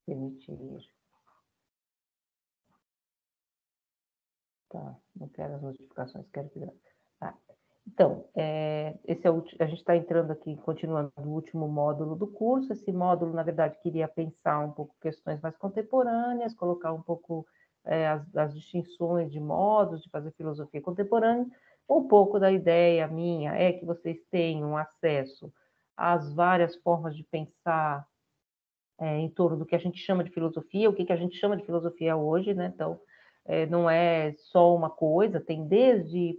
Permitir. Tá, não quero as notificações, quero que... Ah, então, esse é a gente está entrando aqui, continuando no último módulo do curso. Esse módulo, na verdade, queria pensar um pouco questões mais contemporâneas, colocar um pouco as distinções de modos de fazer filosofia contemporânea. Um pouco da ideia minha é que vocês tenham acesso às várias formas de pensar em torno do que a gente chama de filosofia, o que a gente chama de filosofia hoje, né? Então, não é só uma coisa, tem desde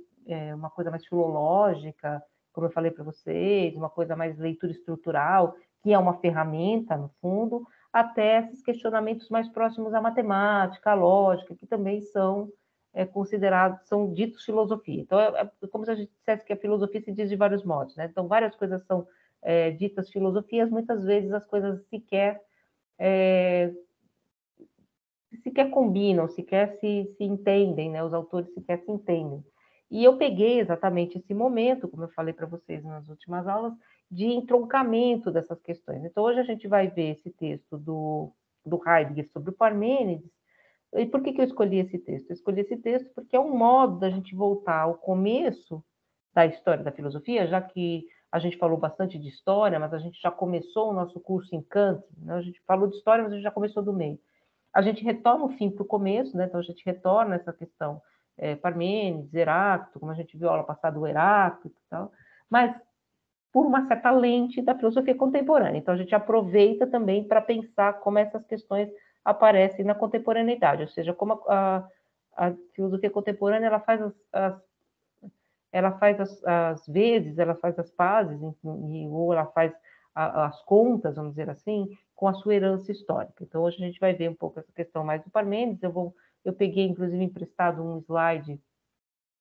uma coisa mais filológica, como eu falei para vocês, uma coisa mais leitura estrutural, que é uma ferramenta, no fundo, até esses questionamentos mais próximos à matemática, à lógica, que também são considerados, são ditos filosofia. Então, é como se a gente dissesse que a filosofia se diz de vários modos, né? Então, várias coisas são ditas filosofias, muitas vezes as coisas sequer combinam, sequer se entendem, né? Os autores sequer se entendem. E eu peguei exatamente esse momento, como eu falei para vocês nas últimas aulas, de entroncamento dessas questões. Então, hoje a gente vai ver esse texto do Heidegger sobre o Parmênides. E por que eu escolhi esse texto? Eu escolhi esse texto porque é um modo da gente voltar ao começo da história da filosofia, já que a gente falou bastante de história, mas a gente já começou o nosso curso em Kant, né? A gente falou de história, mas a gente já começou do meio. A gente retorna o fim para o começo, né? Então a gente retorna essa questão Parmênides, Heráclito, como a gente viu a aula passada, o Heráclito e tal, mas por uma certa lente da filosofia contemporânea. Então a gente aproveita também para pensar como essas questões aparecem na contemporaneidade, ou seja, como a filosofia contemporânea ela faz às vezes, ela faz as pazes, ou ela faz as contas, vamos dizer assim, com a sua herança histórica. Então, hoje a gente vai ver um pouco essa questão mais do Parmênides. Eu peguei, inclusive, emprestado um slide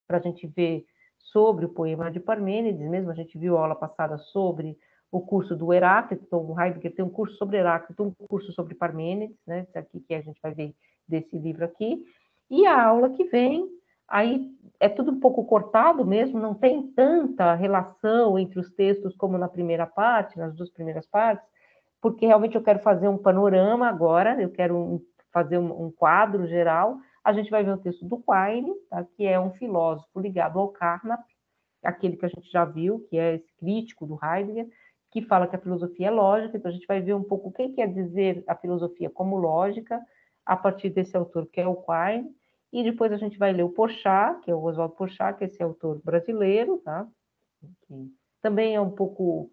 para a gente ver sobre o poema de Parmênides, mesmo a gente viu a aula passada sobre o curso do Heráclito, então o Heidegger tem um curso sobre Heráclito, um curso sobre Parmênides, né? Isso aqui que a gente vai ver desse livro aqui, e a aula que vem, aí é tudo um pouco cortado mesmo, não tem tanta relação entre os textos como na primeira parte, nas duas primeiras partes, porque realmente eu quero fazer um panorama agora, eu quero fazer um quadro geral. A gente vai ver o texto do Quine, tá? Que é um filósofo ligado ao Carnap, aquele que a gente já viu, que é esse crítico do Heidegger, que fala que a filosofia é lógica. Então a gente vai ver um pouco o que quer dizer a filosofia como lógica, a partir desse autor que é o Quine, e depois a gente vai ler o Porchat, que é o Oswald Porchat, que é esse autor brasileiro, tá? Que também é um pouco...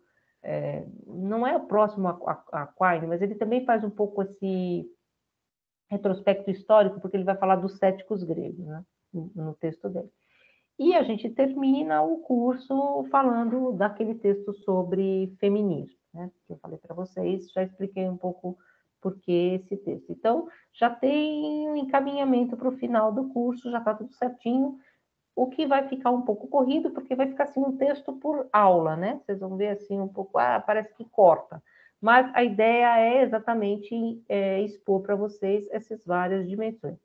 não é próximo a Quine, mas ele também faz um pouco esse retrospecto histórico, porque ele vai falar dos céticos gregos, né, no texto dele. E a gente termina o curso falando daquele texto sobre feminismo, né, que eu falei para vocês, já expliquei um pouco por que esse texto. Então, já tem um encaminhamento para o final do curso, já está tudo certinho, o que vai ficar um pouco corrido, porque vai ficar assim um texto por aula, né? Vocês vão ver assim um pouco, parece que corta. Mas a ideia é exatamente expor para vocês essas várias dimensões.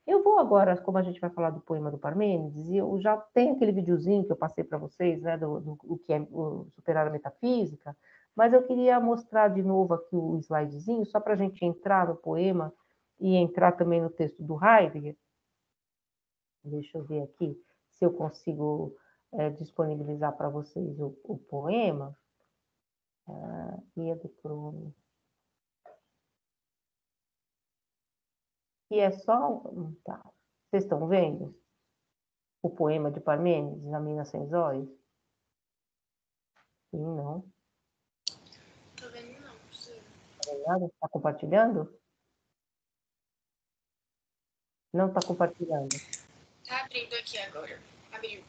Eu vou agora, como a gente vai falar do poema do Parmênides, e eu já tenho aquele videozinho que eu passei para vocês, né, do que é o Superar a Metafísica, mas eu queria mostrar de novo aqui o slidezinho, só para a gente entrar no poema e entrar também no texto do Heidegger. Deixa eu ver aqui se eu consigo disponibilizar para vocês o poema. Guia do Crome. E é só... Tá. Vocês estão vendo o poema de Parmênides, A Mina Sem Olhos? Sim, não. Tô vendo não, professora. Está compartilhando? Não está compartilhando. Tá abrindo aqui agora. Abriu.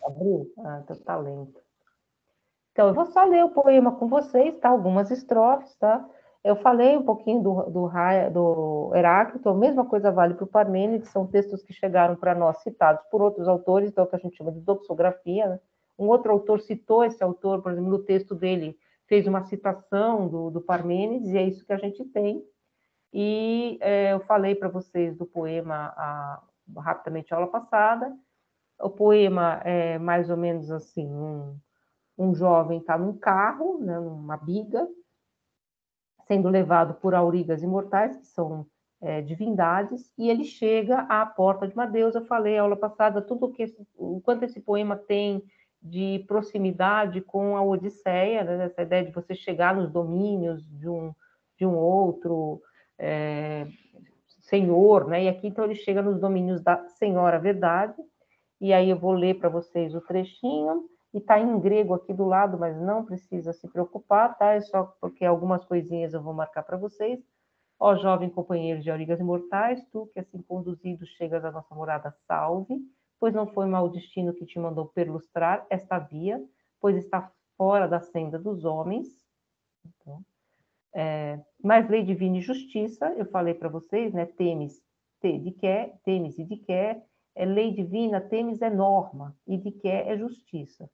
Abriu? Ah, então tá lento. Então, eu vou só ler o poema com vocês, tá? Algumas estrofes, tá? Eu falei um pouquinho do Heráclito, a mesma coisa vale para o Parmênides, são textos que chegaram para nós citados por outros autores, então, que a gente chama de doxografia, né? Um outro autor citou esse autor, por exemplo, no texto dele, fez uma citação do Parmênides, e é isso que a gente tem. E eu falei para vocês do poema rapidamente a aula passada. O poema é mais ou menos assim, um jovem está num carro, né, numa biga, sendo levado por aurigas imortais, que são divindades, e ele chega à porta de uma deusa. Eu falei aula passada o quanto esse poema tem de proximidade com a Odisseia, né? Essa ideia de você chegar nos domínios de um outro senhor, né? E aqui então ele chega nos domínios da Senhora Verdade, e aí eu vou ler para vocês o trechinho, e está em grego aqui do lado, mas não precisa se preocupar, tá? É só porque algumas coisinhas eu vou marcar para vocês. Ó jovem companheiro de aurigas imortais, tu que assim conduzido chegas à nossa morada, salve, pois não foi mau destino que te mandou perlustrar esta via, pois está fora da senda dos homens. Então, mas lei divina e justiça, eu falei para vocês, né? Temes e de quer, é lei divina, temes é norma, e de quer é justiça.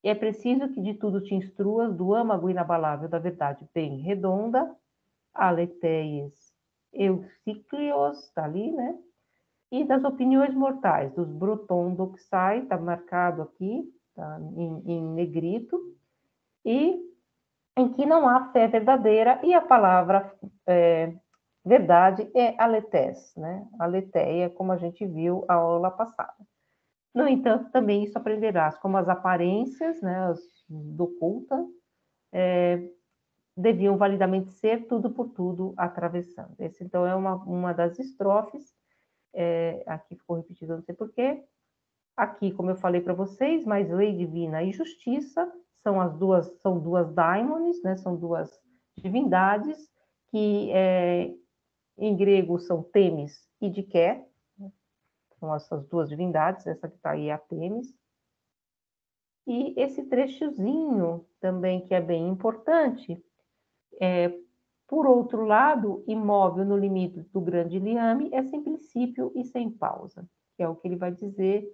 E é preciso que de tudo te instruas, do âmago inabalável da verdade bem redonda, aleteias euciclios, está ali, né? E das opiniões mortais, dos brotondoxai, está marcado aqui, tá em negrito, e em que não há fé verdadeira, e a palavra verdade é aletés, né? Aletheia, como a gente viu a aula passada. No entanto, também isso aprenderás, como as aparências, né, as do culta, deviam validamente ser tudo por tudo atravessando. Esse, então, é uma das estrofes, aqui ficou repetido, não sei porquê. Aqui, como eu falei para vocês, mais lei divina e justiça são duas daimones, né? São duas divindades que em grego são Temis e Diké, são essas duas divindades, essa que está aí é a Temis. E esse trechozinho também que é bem importante, por outro lado, imóvel no limite do grande liame é sem princípio e sem pausa, que é o que ele vai dizer,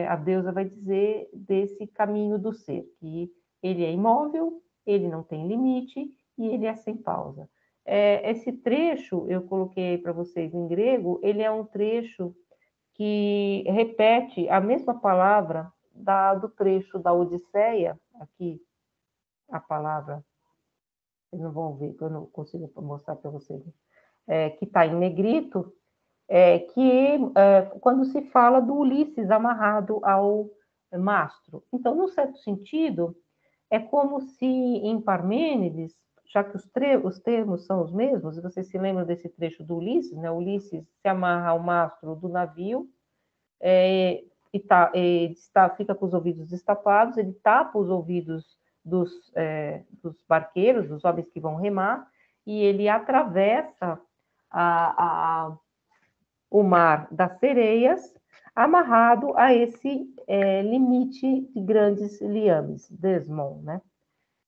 a deusa vai dizer desse caminho do ser, que ele é imóvel, ele não tem limite e ele é sem pausa. Esse trecho, eu coloquei para vocês em grego, ele é um trecho que repete a mesma palavra do trecho da Odisseia, aqui a palavra, vocês não vão ver, que eu não consigo mostrar para vocês, que está em negrito, quando se fala do Ulisses amarrado ao mastro. Então, num certo sentido, é como se em Parmênides, já que os termos são os mesmos, vocês se lembram desse trecho do Ulisses, né? Ulisses se amarra ao mastro do navio, fica com os ouvidos destapados, ele tapa os ouvidos dos barqueiros, dos homens que vão remar, e ele atravessa o mar das sereias, amarrado a esse limite de grandes liames, desmon, né?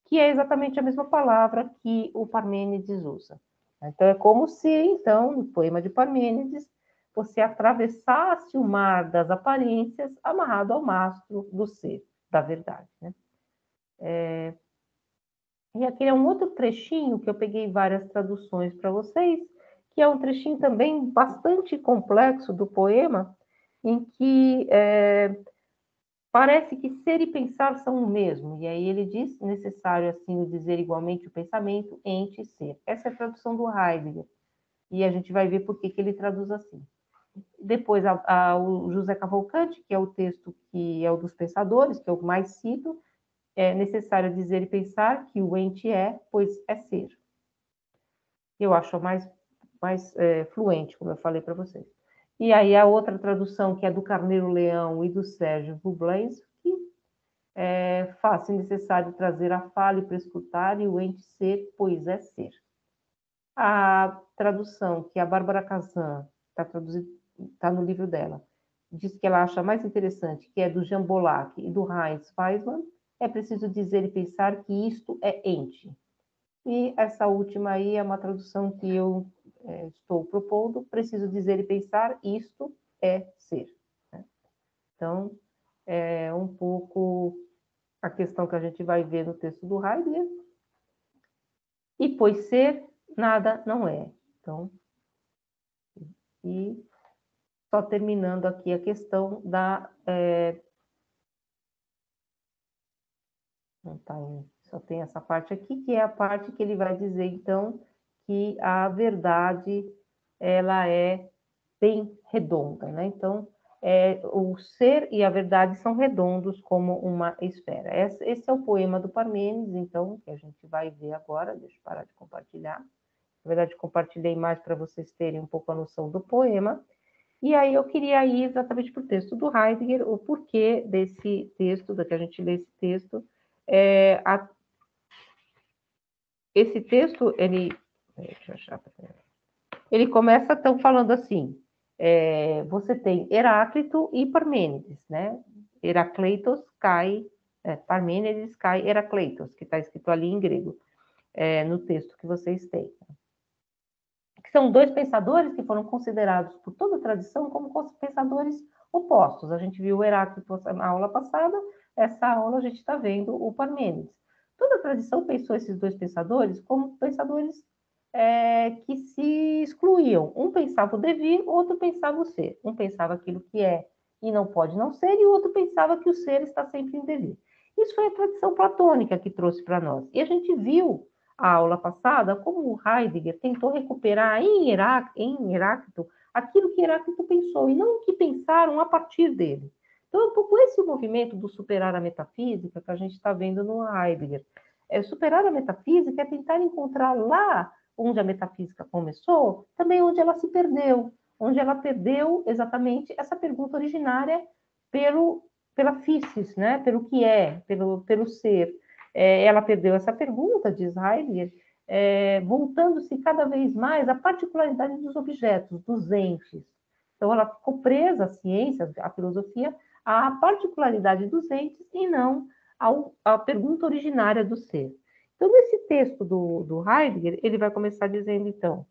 Que é exatamente a mesma palavra que o Parmênides usa. Então, é como se, então, no poema de Parmênides, você atravessasse o mar das aparências amarrado ao mastro do ser, da verdade, né? E aqui é um outro trechinho que eu peguei várias traduções para vocês, que é um trechinho também bastante complexo do poema, em que parece que ser e pensar são o mesmo, e aí ele diz, necessário assim o dizer igualmente o pensamento, ente e ser. Essa é a tradução do Heidegger, e a gente vai ver por que ele traduz assim. Depois, o José Cavalcante, que é o texto que é o dos pensadores, que é o mais cito, é necessário dizer e pensar que o ente é, pois é ser. Eu acho mais fluente, como eu falei para vocês. E aí a outra tradução, que é do Carneiro Leão e do Sérgio Vublansky, faz-se necessário trazer a fala e prescrutar e o ente ser, pois é ser. A tradução que a Bárbara Kazan está no livro dela, diz que ela acha mais interessante, que é do Jean Bolac e do Heinz Weismann, é preciso dizer e pensar que isto é ente. E essa última aí é uma tradução que eu estou propondo, preciso dizer e pensar, isto é ser. Né? Então, é um pouco a questão que a gente vai ver no texto do Heidegger. E pois ser, nada não é. Então, e só terminando aqui a questão da... não está em Só tem essa parte aqui, que é a parte que ele vai dizer, então, que a verdade, ela é bem redonda, né? Então, o ser e a verdade são redondos como uma esfera. Esse é o poema do Parmênides, então, que a gente vai ver agora. Deixa eu parar de compartilhar. Na verdade, compartilhei mais para vocês terem um pouco a noção do poema. E aí eu queria ir exatamente para o texto do Heidegger, o porquê desse texto, da que a gente lê esse texto. Esse texto, deixa eu achar, ele começa então falando assim, você tem Heráclito e Parmênides, né? Heracleitos cai, Parmênides cai Heracleitos, que está escrito ali em grego, no texto que vocês têm. Que são dois pensadores que foram considerados por toda a tradição como pensadores opostos. A gente viu o Heráclito na aula passada, essa aula a gente está vendo o Parmênides. Toda a tradição pensou esses dois pensadores como pensadores que se excluíam. Um pensava o devir, outro pensava o ser. Um pensava aquilo que é e não pode não ser, e o outro pensava que o ser está sempre em devir. Isso foi a tradição platônica que trouxe para nós. E a gente viu a aula passada como o Heidegger tentou recuperar em Heráclito aquilo que Heráclito pensou, e não o que pensaram a partir dele. Então, é um pouco esse o movimento do superar a metafísica que a gente está vendo no Heidegger. Superar a metafísica é tentar encontrar lá onde a metafísica começou, também onde ela se perdeu, onde ela perdeu exatamente essa pergunta originária pela physis, né? Pelo que é, pelo ser. Ela perdeu essa pergunta, diz Heidegger, voltando-se cada vez mais à particularidade dos objetos, dos entes. Então, ela ficou presa, a ciência, a filosofia, à particularidade dos entes e não à pergunta originária do ser. Então, nesse texto do Heidegger, ele vai começar dizendo, então,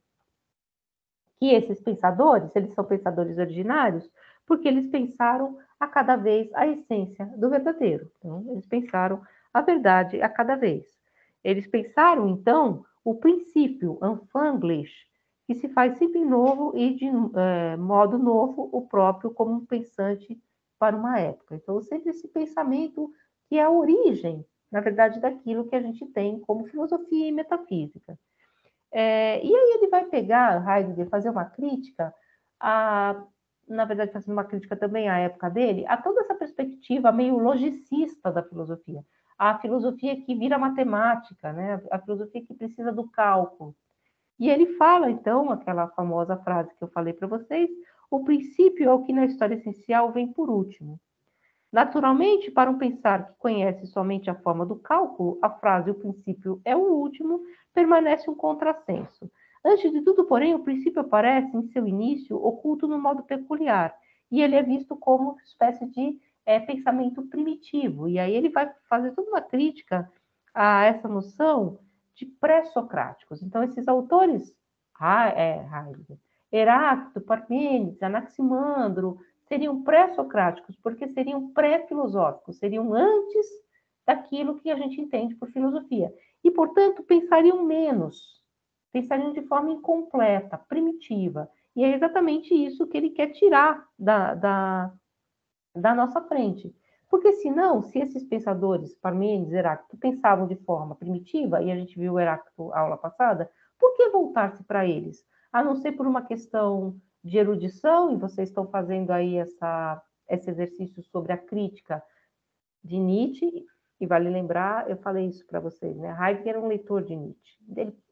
que esses pensadores, eles são pensadores originários, porque eles pensaram a cada vez a essência do verdadeiro. Então, eles pensaram a verdade a cada vez. Eles pensaram, então, o princípio, Anfänglish, que se faz sempre novo e de modo novo o próprio como um pensante para uma época. Então, sempre esse pensamento que é a origem, na verdade, daquilo que a gente tem como filosofia e metafísica. E aí ele vai pegar, Heidegger, fazer uma crítica, na verdade, fazendo uma crítica também à época dele, a toda essa perspectiva meio logicista da filosofia. A filosofia que vira matemática, né? A filosofia que precisa do cálculo. E ele fala, então, aquela famosa frase que eu falei para vocês, o princípio é o que na história essencial vem por último. Naturalmente, para um pensar que conhece somente a forma do cálculo, a frase o princípio é o último permanece um contrassenso. Antes de tudo, porém, o princípio aparece em seu início oculto no modo peculiar, e ele é visto como uma espécie de pensamento primitivo. E aí ele vai fazer toda uma crítica a essa noção de pré-socráticos. Então, esses autores, Heidegger, Heráclito, Parmênides, Anaximandro, seriam pré-socráticos, porque seriam pré-filosóficos, seriam antes daquilo que a gente entende por filosofia. E, portanto, pensariam menos, pensariam de forma incompleta, primitiva. E é exatamente isso que ele quer tirar da nossa frente. Porque, senão, se esses pensadores, Parmênides, Heráclito, pensavam de forma primitiva, e a gente viu o Heráclito na aula passada, por que voltar-se para eles? A não ser por uma questão de erudição, e vocês estão fazendo aí esse exercício sobre a crítica de Nietzsche, e vale lembrar, eu falei isso para vocês, né? Heidegger era um leitor de Nietzsche.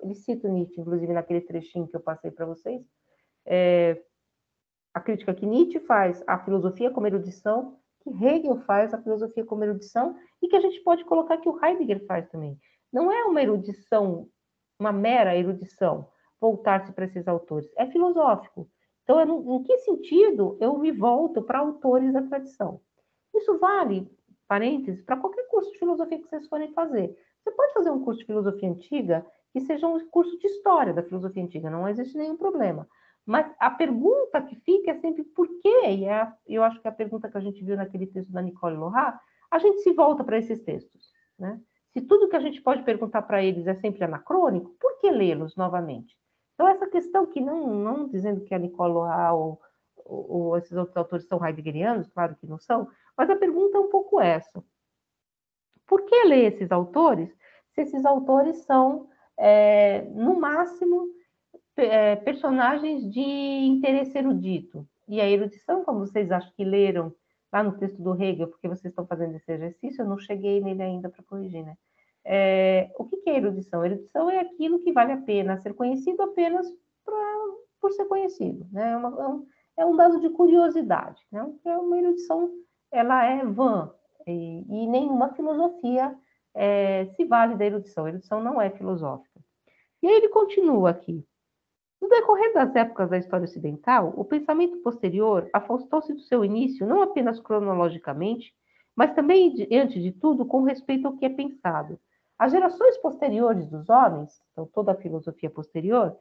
Ele cita Nietzsche, inclusive, naquele trechinho que eu passei para vocês. A crítica que Nietzsche faz à filosofia como erudição, que Hegel faz à filosofia como erudição, e que a gente pode colocar que o Heidegger faz também. Não é uma erudição, uma mera erudição, voltar-se para esses autores. É filosófico. Então, em que sentido eu me volto para autores da tradição? Isso vale, parênteses, para qualquer curso de filosofia que vocês forem fazer. Você pode fazer um curso de filosofia antiga que seja um curso de história da filosofia antiga, não existe nenhum problema. Mas a pergunta que fica é sempre por quê? E eu acho que a pergunta que a gente viu naquele texto da Nicole Lorat, a gente se volta para esses textos, né? Se tudo que a gente pode perguntar para eles é sempre anacrônico, por que lê-los novamente? Então, essa questão que não dizendo que a Nicole Lorat ou esses outros autores são heideggerianos, claro que não são, mas a pergunta é um pouco essa. Por que ler esses autores se esses autores são, no máximo, personagens de interesse erudito. E a erudição, como vocês acham que leram lá no texto do Hegel, porque vocês estão fazendo esse exercício, eu não cheguei nele ainda para corrigir, né? O que é erudição? Erudição é aquilo que vale a pena ser conhecido apenas por ser conhecido, né? É um dado de curiosidade, né? É uma erudição, ela é vã, e nenhuma filosofia se vale da erudição. A erudição não é filosófica. E aí ele continua aqui. No decorrer das épocas da história ocidental, o pensamento posterior afastou-se do seu início não apenas cronologicamente, mas também, diante de tudo, com respeito ao que é pensado. As gerações posteriores dos homens, então toda a filosofia posterior,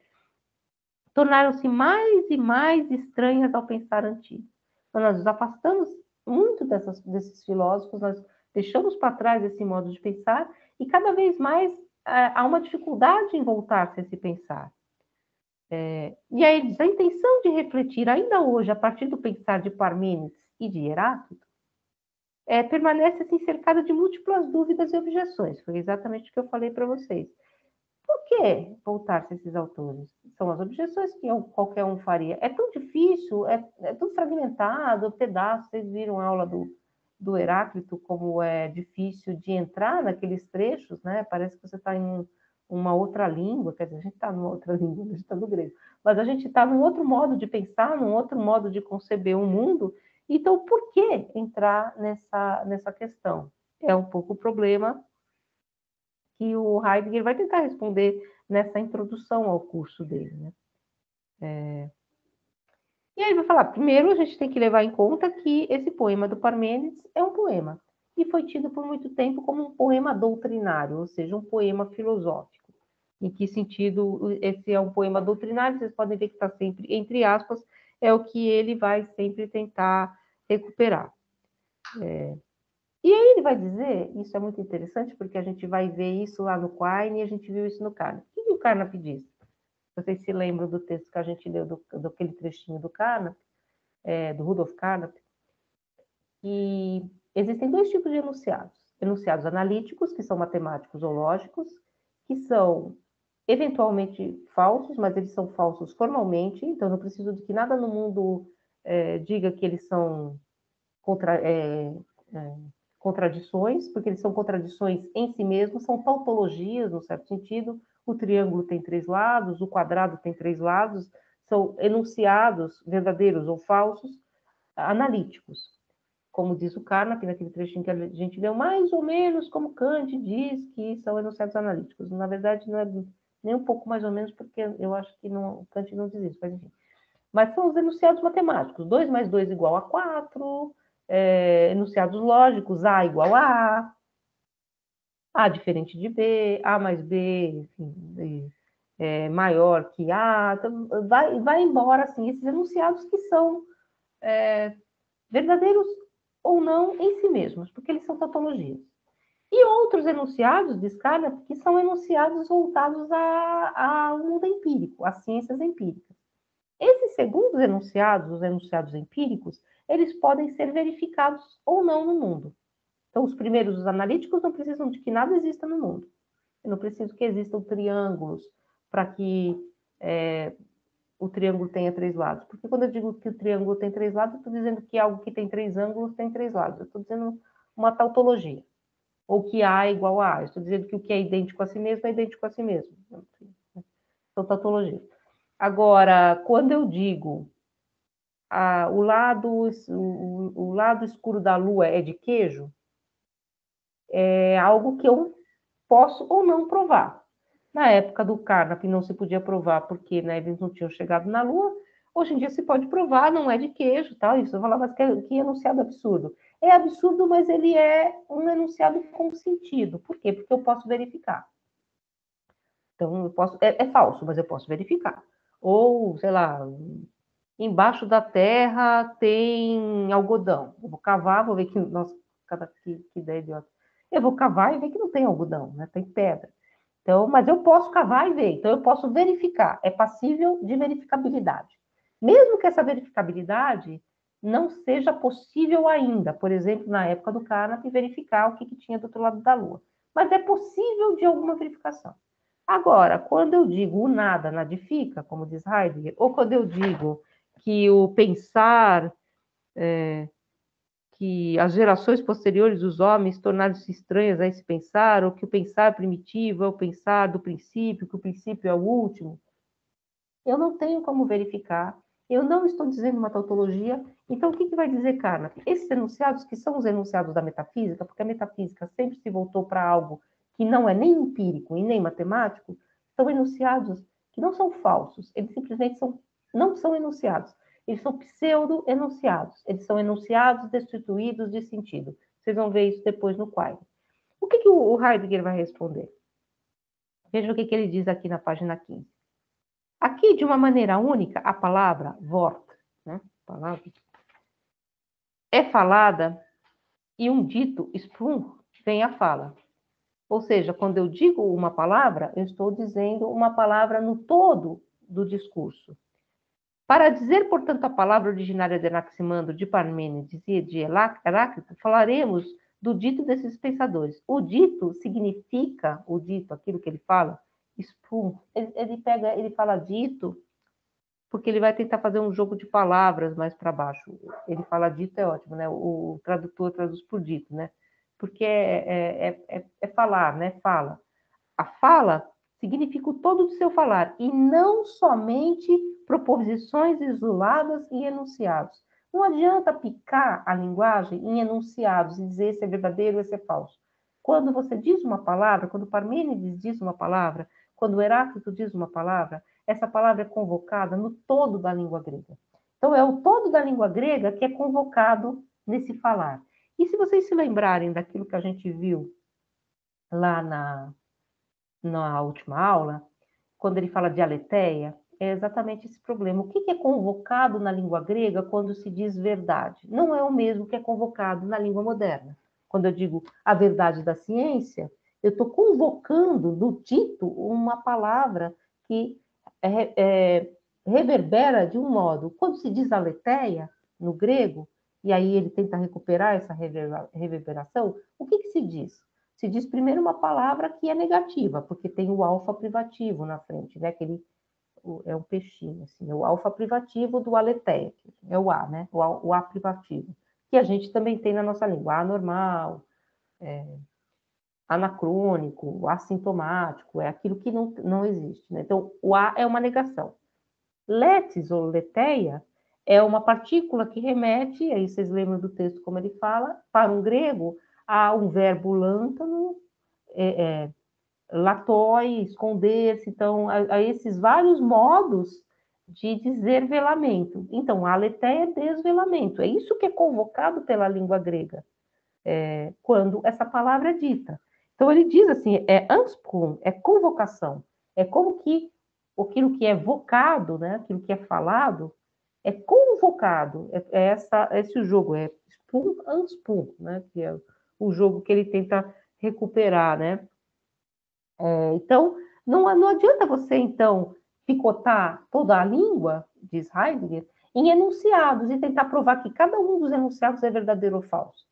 tornaram-se mais e mais estranhas ao pensar antigo. Então, nós nos afastamos muito desses filósofos, nós deixamos para trás esse modo de pensar, e cada vez mais há uma dificuldade em voltar-se a esse pensar. E aí ele diz, a intenção de refletir ainda hoje a partir do pensar de Parmênides e de Heráclito permanece assim cercada de múltiplas dúvidas e objeções. Foi exatamente o que eu falei para vocês. Por que voltar-se a esses autores? São as objeções que qualquer um faria. É tão difícil, é tão fragmentado, pedaço. Vocês viram a aula do Heráclito, como é difícil de entrar naqueles trechos, né? Parece que você está em uma outra língua, quer dizer, a gente está numa outra língua, a gente está no grego, mas a gente está num outro modo de pensar, num outro modo de conceber o mundo. Então, por que entrar nessa questão? É um pouco o problema que o Heidegger vai tentar responder nessa introdução ao curso dele, né? E aí ele vai falar, primeiro a gente tem que levar em conta que esse poema do Parmênides é um poema, e foi tido por muito tempo como um poema doutrinário, ou seja, um poema filosófico. Em que sentido esse é um poema doutrinário? Vocês podem ver que está sempre, entre aspas, é o que ele vai sempre tentar recuperar. E aí ele vai dizer, isso é muito interessante, porque a gente vai ver isso lá no Quine e a gente viu isso no Carnap. O que o Carnap diz? Vocês se lembram do texto que a gente leu, daquele trechinho do Carnap, do Rudolf Carnap? E existem dois tipos de enunciados. Enunciados analíticos, que são matemáticos ou lógicos, que são eventualmente falsos, mas eles são falsos formalmente, então não preciso de que nada no mundo diga que eles são contradições, porque eles são contradições em si mesmos, são tautologias, no certo sentido. O triângulo tem 3 lados, o quadrado tem 3 lados, são enunciados verdadeiros ou falsos, analíticos. Como diz o Carnap, naquele trechinho que a gente leu, mais ou menos como Kant diz que são enunciados analíticos. Na verdade, não é nem um pouco mais ou menos, porque eu acho que Kant não diz isso, mas enfim. Mas são os enunciados matemáticos. 2 mais 2 igual a 4, enunciados lógicos, A igual a A diferente de B, A mais B, enfim, maior que A, então vai embora, assim, esses enunciados que são verdadeiros ou não em si mesmos, porque eles são tautologias. E outros enunciados de Scarlett, que são enunciados voltados ao mundo empírico, às ciências empíricas. Esses segundos enunciados, os enunciados empíricos, eles podem ser verificados ou não no mundo. Então, os primeiros, os analíticos, não precisam de que nada exista no mundo. Eu não preciso que existam triângulos para que o triângulo tenha 3 lados. Porque quando eu digo que o triângulo tem 3 lados, eu estou dizendo que algo que tem 3 ângulos tem 3 lados. Eu estou dizendo uma tautologia. Ou que A é igual a A. Eu estou dizendo que o que é idêntico a si mesmo é idêntico a si mesmo. São tautologias. Agora, quando eu digo o lado escuro da lua é de queijo, é algo que eu posso ou não provar. Na época do Carnap não se podia provar porque, né, eles não tinham chegado na lua. Hoje em dia se pode provar, não é de queijo, tal. Isso eu falava, mas que enunciado absurdo. É absurdo, mas ele é um enunciado com sentido. Por quê? Porque eu posso verificar. Então, eu posso, é falso, mas eu posso verificar. Ou, sei lá, embaixo da terra tem algodão. Eu vou cavar, vou ver que, nossa, que ideia idiota. Eu vou cavar e ver que não tem algodão, né? Tem pedra. Então, mas eu posso cavar e ver, então eu posso verificar, é passível de verificabilidade. Mesmo que essa verificabilidade não seja possível ainda, por exemplo, na época do Carnap, verificar o que tinha do outro lado da Lua. mas é possível de alguma verificação. Agora, quando eu digo o nada nadifica, como diz Heidegger, ou quando eu digo que o pensar, que as gerações posteriores dos homens tornaram-se estranhas a esse pensar, ou que o pensar primitivo é o pensar do princípio, que o princípio é o último, eu não tenho como verificar, eu não estou dizendo uma tautologia, então o que vai dizer Carnap? Esses enunciados, que são os enunciados da metafísica, porque a metafísica sempre se voltou para algo que não é nem empírico e nem matemático, são enunciados que não são falsos, eles simplesmente não são enunciados, eles são pseudo-enunciados, eles são enunciados destituídos de sentido. Vocês vão ver isso depois no quadro. O que o Heidegger vai responder? Veja o que ele diz aqui na página 15. Aqui, de uma maneira única, a palavra Wort, né? Palavra, é falada e um dito, Sprung, vem à fala. Ou seja, quando eu digo uma palavra, eu estou dizendo uma palavra no todo do discurso. Para dizer, portanto, a palavra originária de Anaximandro, de Parmênides e de Heráclito, falaremos do dito desses pensadores. O dito significa, o dito, aquilo que ele fala, Sprung. Ele fala dito, porque ele vai tentar fazer um jogo de palavras mais para baixo. Ele fala dito, é ótimo, né? O tradutor traduz por dito, né? Porque é falar, né? Fala. A fala significa o todo do seu falar, e não somente proposições isoladas e enunciados. Não adianta picar a linguagem em enunciados e dizer se é verdadeiro ou se é falso. Quando você diz uma palavra, quando Parmênides diz uma palavra, quando Heráclito diz uma palavra, essa palavra é convocada no todo da língua grega. Então, é o todo da língua grega que é convocado nesse falar. E se vocês se lembrarem daquilo que a gente viu lá na última aula, quando ele fala de aletheia, é exatamente esse problema. O que é convocado na língua grega quando se diz verdade? Não é o mesmo que é convocado na língua moderna. Quando eu digo a verdade da ciência, eu estou convocando no dito uma palavra que reverbera de um modo. Quando se diz aletheia, no grego, e aí ele tenta recuperar essa reverberação, o que se diz? Se diz primeiro uma palavra que é negativa, porque tem o alfa privativo na frente, né? É um peixinho, assim, é o alfa privativo do aletheia, é o A, né? O A privativo, que a gente também tem na nossa língua, anormal, anacrônico, assintomático, é aquilo que não existe, né? Então, o A é uma negação. Letis, ou letheia, é uma partícula que remete, aí vocês lembram do texto como ele fala, para um grego, a um verbo lântano, latoi, esconder-se, então, a esses vários modos de dizer velamento. Então, a aletheia é desvelamento, é isso que é convocado pela língua grega, quando essa palavra é dita. Então, ele diz assim, é ansprum, é convocação, é como que aquilo que é vocado, né, aquilo que é falado, é convocado, esse o jogo, é spum, ansprum, né, que é o jogo que ele tenta recuperar, né. Então, não adianta você, então, picotar toda a língua, diz Heidegger, em enunciados e tentar provar que cada um dos enunciados é verdadeiro ou falso.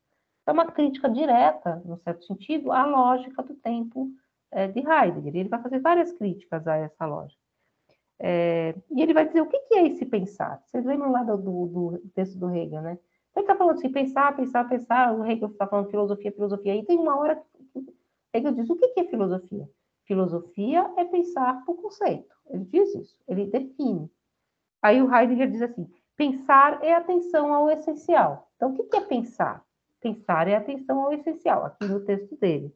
É uma crítica direta, no certo sentido, à lógica do tempo de Heidegger. Ele vai fazer várias críticas a essa lógica. E ele vai dizer o que é esse pensar. Vocês lembram lá do texto do Hegel, né? Então, ele está falando assim, pensar, o Hegel está falando filosofia, filosofia. E tem uma hora que Hegel diz, o que é filosofia? Filosofia é pensar por conceito. Ele diz isso, ele define. Aí o Heidegger diz assim, pensar é atenção ao essencial. Então, o que é pensar? Pensar é atenção ao essencial, aqui no texto dele.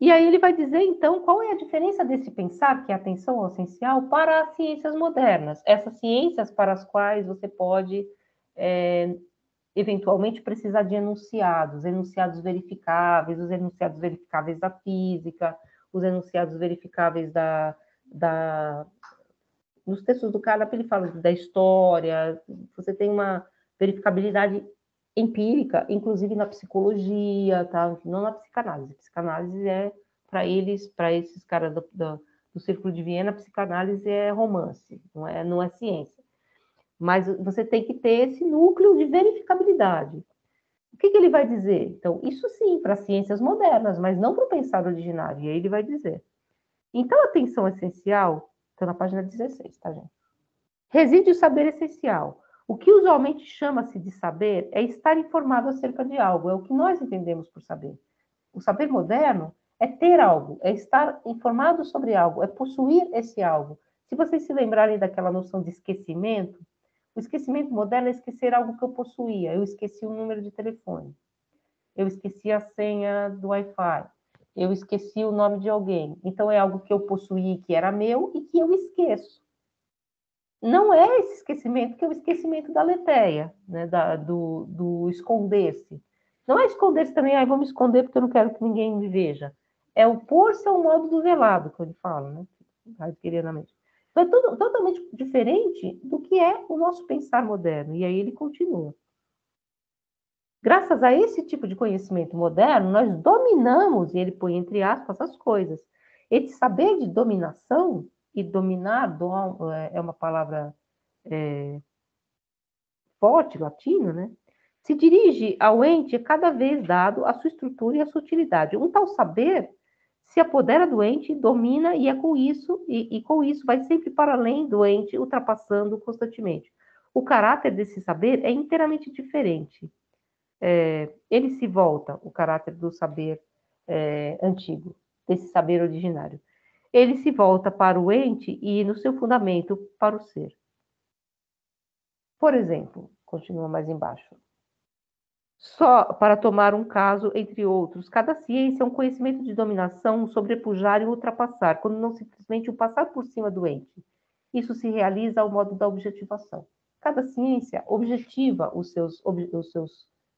E aí ele vai dizer, então, qual é a diferença desse pensar, que é atenção ao essencial, para as ciências modernas. Essas ciências para as quais você pode, eventualmente, precisar de enunciados verificáveis, os enunciados verificáveis da física, os enunciados verificáveis nos textos do Carnap, ele fala da história, você tem uma verificabilidade empírica, inclusive na psicologia, tá? Não na psicanálise. A psicanálise é, para esses caras do Círculo de Viena, a psicanálise é romance, não é ciência. Mas você tem que ter esse núcleo de verificabilidade. O que ele vai dizer? Então, isso sim, para as ciências modernas, mas não para o pensar originário. E aí ele vai dizer. Então, a atenção essencial, estou na página 16, tá, gente? Reside o saber essencial. O que usualmente chama-se de saber é estar informado acerca de algo, é o que nós entendemos por saber. O saber moderno é ter algo, é estar informado sobre algo, é possuir esse algo. Se vocês se lembrarem daquela noção de esquecimento, o esquecimento moderno é esquecer algo que eu possuía. Eu esqueci o número de telefone, eu esqueci a senha do Wi-Fi, eu esqueci o nome de alguém. Então, é algo que eu possuí, que era meu, e que eu esqueço. Não é esse esquecimento que é o esquecimento da letéia, né, do esconder-se. Não é esconder-se também, vou me esconder porque eu não quero que ninguém me veja. É o pôr-se ao modo do velado, que ele fala, né? Então, é totalmente diferente do que é o nosso pensar moderno. E aí ele continua. Graças a esse tipo de conhecimento moderno, nós dominamos, e ele põe entre aspas, as coisas. Esse saber de dominação, e dominar é uma palavra forte, latina, né? Se dirige ao ente cada vez dado a sua estrutura e a sua utilidade. Um tal saber se apodera do ente, domina, e é com isso, e com isso vai sempre para além do ente, ultrapassando constantemente. O caráter desse saber é inteiramente diferente. Ele se volta, o caráter do saber antigo, desse saber originário. Ele se volta para o ente e, no seu fundamento, para o ser. Por exemplo, continua mais embaixo. Só para tomar um caso, entre outros, cada ciência é um conhecimento de dominação, sobrepujar e ultrapassar, quando não simplesmente o passar por cima do ente. Isso se realiza ao modo da objetivação. Cada ciência objetiva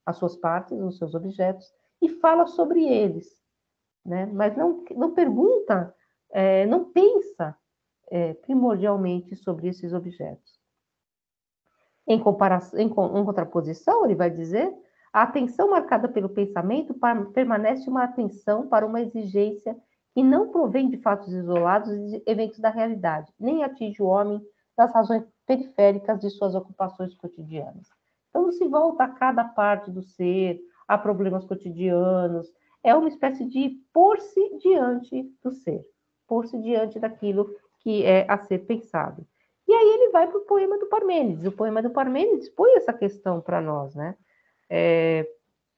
as suas partes, os seus objetos, e fala sobre eles, né? Mas não pergunta, não pensa primordialmente sobre esses objetos. Em contraposição, ele vai dizer, a atenção marcada pelo pensamento permanece uma atenção para uma exigência que não provém de fatos isolados e de eventos da realidade, nem atinge o homem nas razões periféricas de suas ocupações cotidianas. Então, não se volta a cada parte do ser, a problemas cotidianos, é uma espécie de pôr-se diante do ser, pôr-se diante daquilo que é a ser pensado. E aí ele vai para o poema do Parmênides. O poema do Parmênides põe essa questão para nós, né?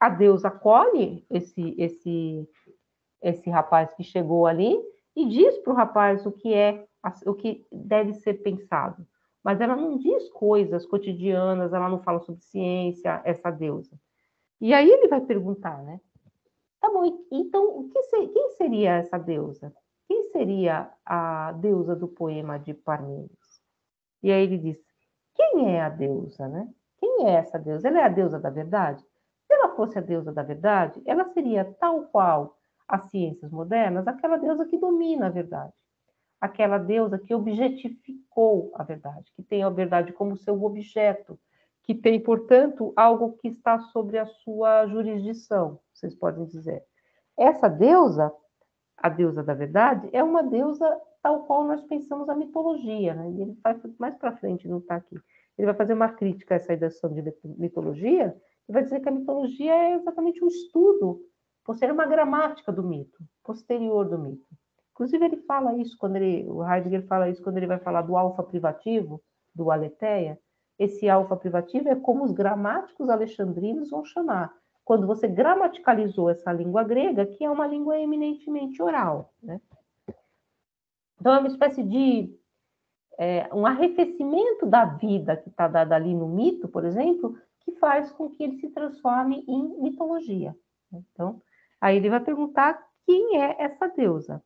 A deusa acolhe esse rapaz que chegou ali e diz para o rapaz o que deve ser pensado. Mas ela não diz coisas cotidianas, ela não fala sobre ciência, essa deusa. E aí ele vai perguntar, né? Tá bom, então quem seria essa deusa? Quem seria a deusa do poema de Parmênides? E aí ele diz: quem é a deusa, né? Quem é essa deusa? Ela é a deusa da verdade? Se ela fosse a deusa da verdade, ela seria tal qual as ciências modernas, aquela deusa que domina a verdade, aquela deusa que objetificou a verdade, que tem a verdade como seu objeto, que tem, portanto, algo que está sobre a sua jurisdição, vocês podem dizer. Essa deusa, a deusa da verdade, é uma deusa tal qual nós pensamos a mitologia, né? E ele vai mais para frente, não está aqui. Ele vai fazer uma crítica a essa ideação de mitologia e vai dizer que a mitologia é exatamente um estudo, por ser uma gramática do mito, posterior do mito. Inclusive, ele fala isso o Heidegger fala isso quando ele vai falar do alfa privativo, do aletheia. Esse alfa privativo é como os gramáticos alexandrinos vão chamar, quando você gramaticalizou essa língua grega, que é uma língua eminentemente oral, né? Então, é uma espécie de um arrefecimento da vida que está dada ali no mito, por exemplo, que faz com que ele se transforme em mitologia. Então, aí ele vai perguntar quem é essa deusa.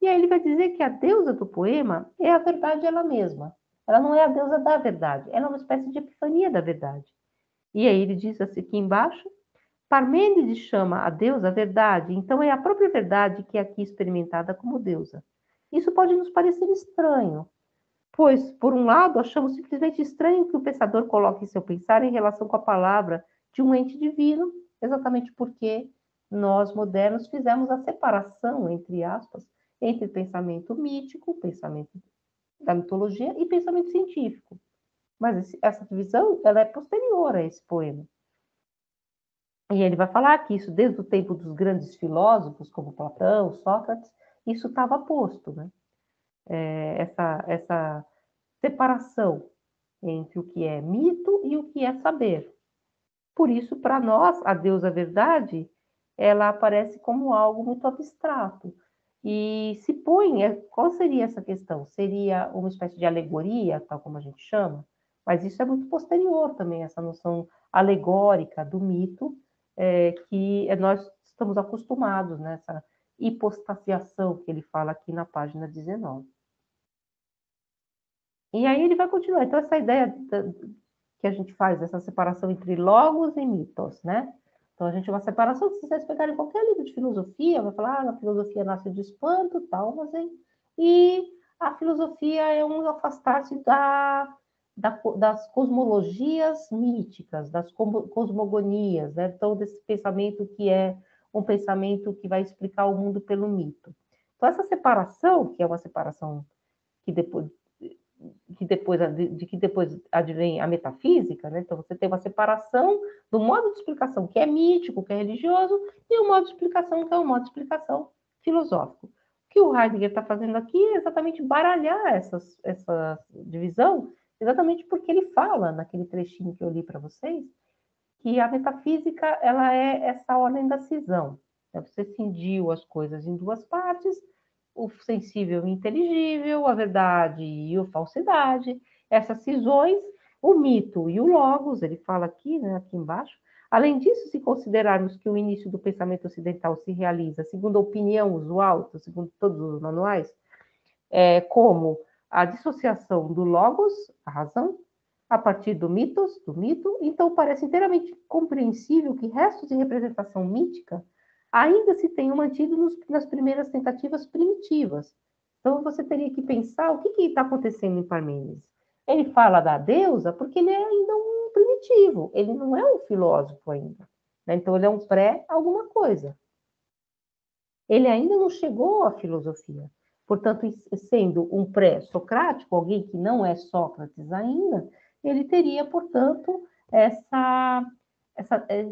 E aí ele vai dizer que a deusa do poema é a verdade ela mesma. Ela não é a deusa da verdade, ela é uma espécie de epifania da verdade. E aí ele diz assim aqui embaixo, Parmênides chama a deusa a verdade, então é a própria verdade que é aqui experimentada como deusa. Isso pode nos parecer estranho, pois, por um lado, achamos simplesmente estranho que o pensador coloque seu pensar em relação com a palavra de um ente divino, exatamente porque nós, modernos, fizemos a separação, entre aspas, entre pensamento mítico, pensamento da mitologia e pensamento científico. Mas essa divisão ela é posterior a esse poema. E ele vai falar que isso, desde o tempo dos grandes filósofos, como Platão, Sócrates, isso estava posto, né? Essa separação entre o que é mito e o que é saber. Por isso, para nós, a deusa verdade, ela aparece como algo muito abstrato. E se põe, qual seria essa questão? Seria uma espécie de alegoria, tal como a gente chama? Mas isso é muito posterior também, essa noção alegórica do mito, que nós estamos acostumados nessa hipostasiação que ele fala aqui na página 19. E aí ele vai continuar. Então, essa ideia que a gente faz, essa separação entre logos e mitos, né? Então, a gente uma separação, se vocês pegarem qualquer livro de filosofia, vai falar, a filosofia nasce do espanto, tal, mas e a filosofia é um afastar-se das cosmologias míticas, das cosmogonias, né? Então, desse pensamento que é um pensamento que vai explicar o mundo pelo mito. Então, essa separação, que é uma separação que depois que depois advém a metafísica, né? Então você tem uma separação do modo de explicação que é mítico, que é religioso, e o modo de explicação que é o modo de explicação filosófico. O que o Heidegger está fazendo aqui é exatamente baralhar essa divisão, exatamente porque ele fala, naquele trechinho que eu li para vocês, que a metafísica ela é essa ordem da cisão. Então, você cindiu as coisas em duas partes, o sensível e o inteligível, a verdade e a falsidade, essas cisões, o mito e o logos, ele fala aqui, né, aqui embaixo. Além disso, se considerarmos que o início do pensamento ocidental se realiza, segundo a opinião usual, segundo todos os manuais, como a dissociação do logos, a razão, a partir do mito, então parece inteiramente compreensível que restos de representação mítica ainda se tenham mantido nas primeiras tentativas primitivas. Então você teria que pensar o que está acontecendo em Parmênides. Ele fala da deusa porque ele é ainda um primitivo, ele não é um filósofo ainda. Né? Então ele é um pré alguma coisa. Ele ainda não chegou à filosofia. Portanto, sendo um pré-socrático, alguém que não é Sócrates ainda, ele teria, portanto,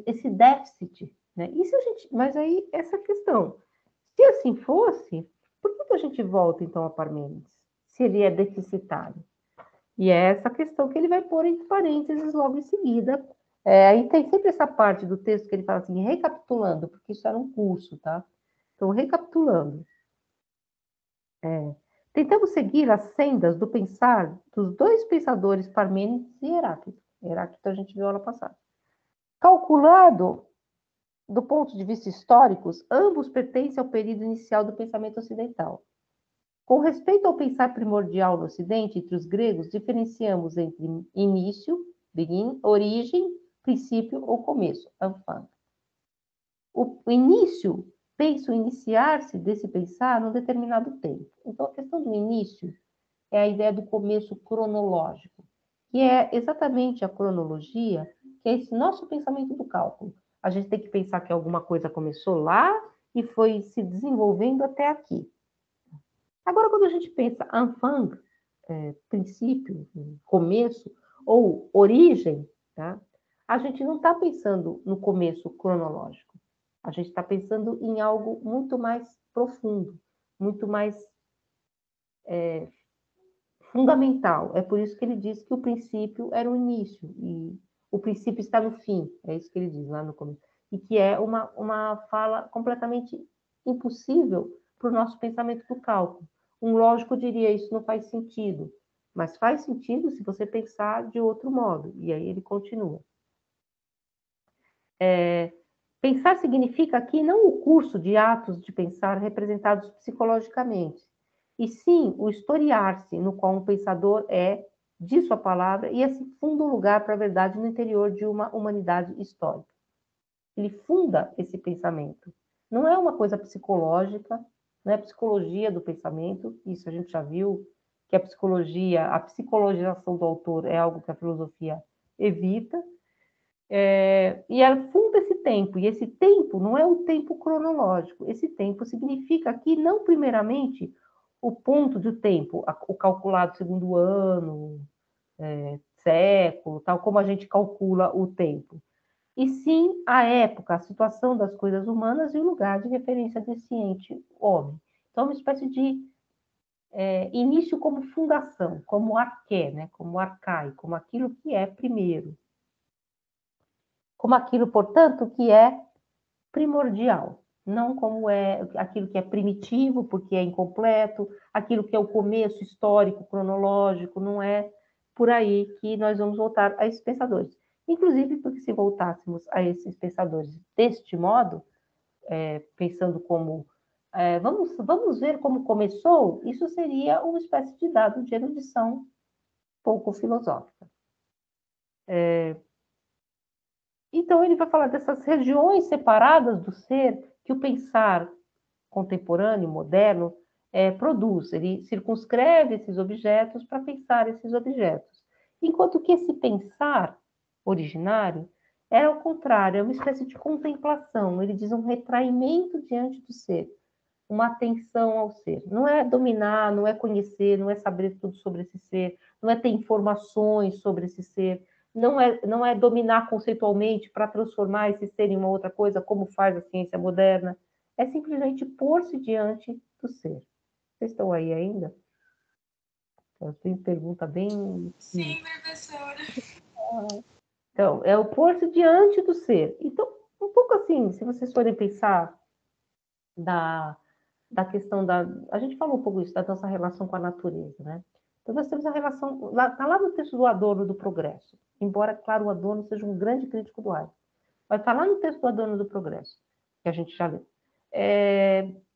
esse déficit. Né? E se a gente, mas aí, essa questão. Se assim fosse, por que a gente volta, então, a Parmênides? Se ele é deficitário. E é essa questão que ele vai pôr entre parênteses logo em seguida. Aí tem sempre essa parte do texto que ele fala assim, recapitulando, porque isso era um curso, tá? Então, recapitulando. Tentamos seguir as sendas do pensar dos dois pensadores Parmênides e Heráclito. Heráclito a gente viu ano passado. Calculado do ponto de vista histórico, ambos pertencem ao período inicial do pensamento ocidental. Com respeito ao pensar primordial no Ocidente, entre os gregos, diferenciamos entre início, begin, origem, princípio ou começo, Anfang. O início, penso iniciar-se desse pensar num determinado tempo. Então, a questão do início é a ideia do começo cronológico, que é exatamente a cronologia, que é esse nosso pensamento do cálculo. A gente tem que pensar que alguma coisa começou lá e foi se desenvolvendo até aqui. Agora, quando a gente pensa Anfang, princípio, começo, ou origem, tá? A gente não está pensando no começo cronológico. A gente está pensando em algo muito mais profundo, muito mais fundamental. É por isso que ele diz que o princípio era o início, e o princípio está no fim. É isso que ele diz lá no começo. E que é uma fala completamente impossível para o nosso pensamento do cálculo. Um lógico diria isso não faz sentido, mas faz sentido se você pensar de outro modo. E aí ele continua. Pensar significa aqui não o curso de atos de pensar representados psicologicamente, e sim o historiar-se, no qual um pensador de sua palavra, e esse funda um lugar para a verdade no interior de uma humanidade histórica. Ele funda esse pensamento. Não é uma coisa psicológica, não é psicologia do pensamento, isso a gente já viu, que a psicologização do autor é algo que a filosofia evita, e ela funda esse tempo, e esse tempo não é um tempo cronológico, esse tempo significa aqui não primeiramente o ponto do tempo, o calculado segundo ano, século, tal como a gente calcula o tempo, e sim a época, a situação das coisas humanas e o lugar de referência desse ente homem. Então, uma espécie de início como fundação, como arqué, né? Como arcai, como aquilo que é primeiro, como aquilo, portanto, que é primordial, não como é aquilo que é primitivo, porque é incompleto, aquilo que é o começo histórico, cronológico, não é por aí que nós vamos voltar a esses pensadores. Inclusive, porque se voltássemos a esses pensadores deste modo, pensando como vamos ver como começou, isso seria uma espécie de dado de erudição pouco filosófica. Então, ele vai falar dessas regiões separadas do ser que o pensar contemporâneo, moderno, produz. Ele circunscreve esses objetos para pensar esses objetos. Enquanto que esse pensar originário era ao contrário, é uma espécie de contemplação. Ele diz um retraimento diante do ser, uma atenção ao ser. Não é dominar, não é conhecer, não é saber tudo sobre esse ser, não é ter informações sobre esse ser, não é dominar conceitualmente para transformar esse ser em uma outra coisa, como faz a ciência moderna. É simplesmente pôr-se diante do ser. Vocês estão aí ainda? Tem pergunta bem. Sim, professora. Então, é o pôr-se diante do ser. Então, um pouco assim, se vocês forem pensar da, da questão da. A gente falou um pouco isso, da nossa relação com a natureza, né? Então, nós temos a relação. Está lá no texto do Adorno do Progresso. Embora, claro, o Adorno seja um grande crítico do Heidegger. Mas está lá no texto do Adorno do Progresso, que a gente já leu.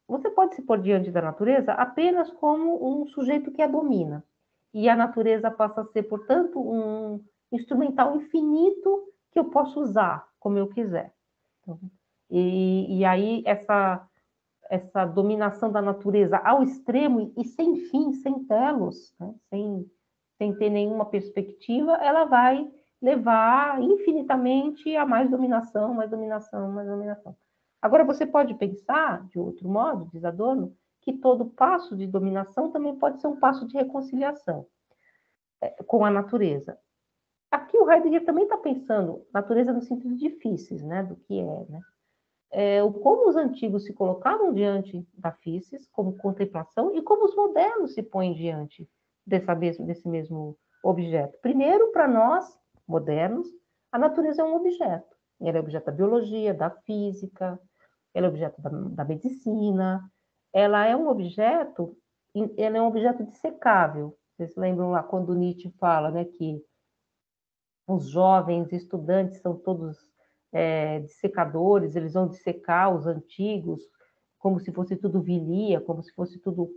Você pode se pôr diante da natureza apenas como um sujeito que a domina. E a natureza passa a ser, portanto, um instrumental infinito que eu posso usar como eu quiser. Então, e aí, essa dominação da natureza ao extremo e sem fim, sem telos, né? sem ter nenhuma perspectiva, ela vai levar infinitamente a mais dominação, mais dominação, mais dominação. Agora, você pode pensar, de outro modo, diz Adorno, que todo passo de dominação também pode ser um passo de reconciliação com a natureza. Aqui o Heidegger também está pensando natureza no sentido difíceis, né, do que né? Como os antigos se colocavam diante da physis como contemplação e como os modernos se põem diante desse mesmo objeto. Primeiro, para nós, modernos, a natureza é um objeto. Ela é objeto da biologia, da física, ela é objeto da medicina, ela é um objeto dissecável. Vocês lembram lá quando Nietzsche fala, né, que os jovens estudantes são todos dissecadores, eles vão dissecar os antigos, como se fosse tudo vilia, como se fosse tudo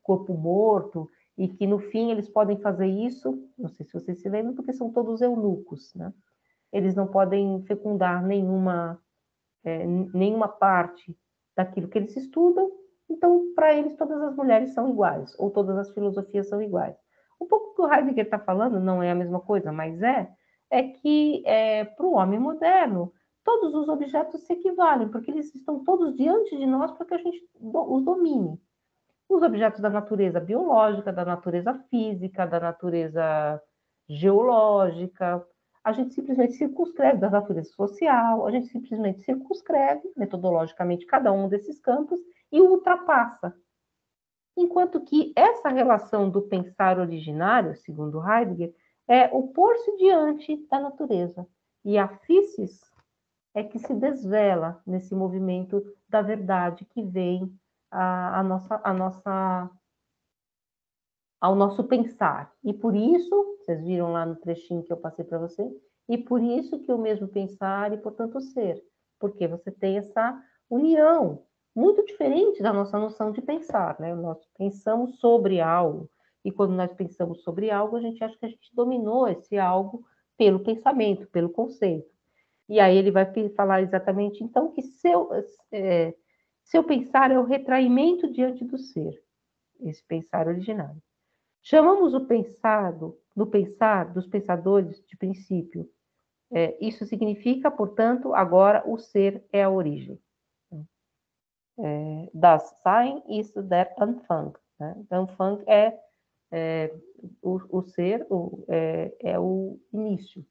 corpo morto, e que no fim eles podem fazer isso, não sei se vocês se lembram, porque são todos eunucos, né? Eles não podem fecundar nenhuma parte daquilo que eles estudam, então, para eles, todas as mulheres são iguais, ou todas as filosofias são iguais. Um pouco que o Heidegger está falando, não é a mesma coisa, mas que para o homem moderno, todos os objetos se equivalem, porque eles estão todos diante de nós para que a gente os domine. Os objetos da natureza biológica, da natureza física, da natureza geológica, a gente simplesmente circunscreve da natureza social, a gente simplesmente circunscreve metodologicamente cada um desses campos e ultrapassa. Enquanto que essa relação do pensar originário, segundo Heidegger, é o pôr-se diante da natureza. E a physis é que se desvela nesse movimento da verdade que vem ao nosso pensar. E por isso, vocês viram lá no trechinho que eu passei para você, e por isso que o mesmo pensar e, portanto, o ser. Porque você tem essa união, muito diferente da nossa noção de pensar, né? Nós pensamos sobre algo, e quando nós pensamos sobre algo, a gente acha que a gente dominou esse algo pelo pensamento, pelo conceito. E aí ele vai falar exatamente, então, que seu pensar é o retraimento diante do ser, esse pensar originário. Chamamos o pensado, no pensar dos pensadores de princípio. Isso significa, portanto, agora o ser é a origem. Das Sein ist der Anfang. Né? Anfang o ser, é o início.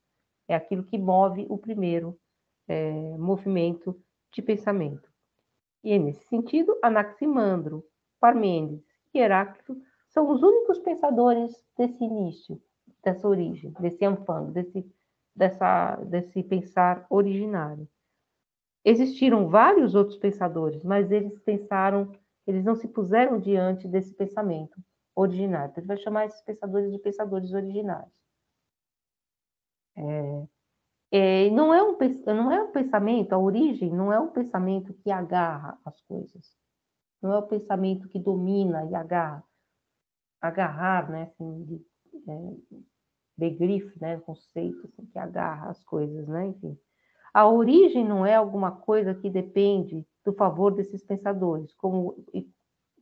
é aquilo que move o primeiro movimento de pensamento. E, nesse sentido, Anaximandro, Parmênides e Heráclito são os únicos pensadores desse início, dessa origem, desse anfang, desse pensar originário. Existiram vários outros pensadores, mas eles não se puseram diante desse pensamento originário. Então, ele vai chamar esses pensadores de pensadores originários. Não é um pensamento, a origem não é um pensamento que agarra as coisas. Não é o pensamento que domina e agarra. Agarrar, né, assim, begrife, né, conceito assim, que agarra as coisas, né, enfim. A origem não é alguma coisa que depende do favor desses pensadores, com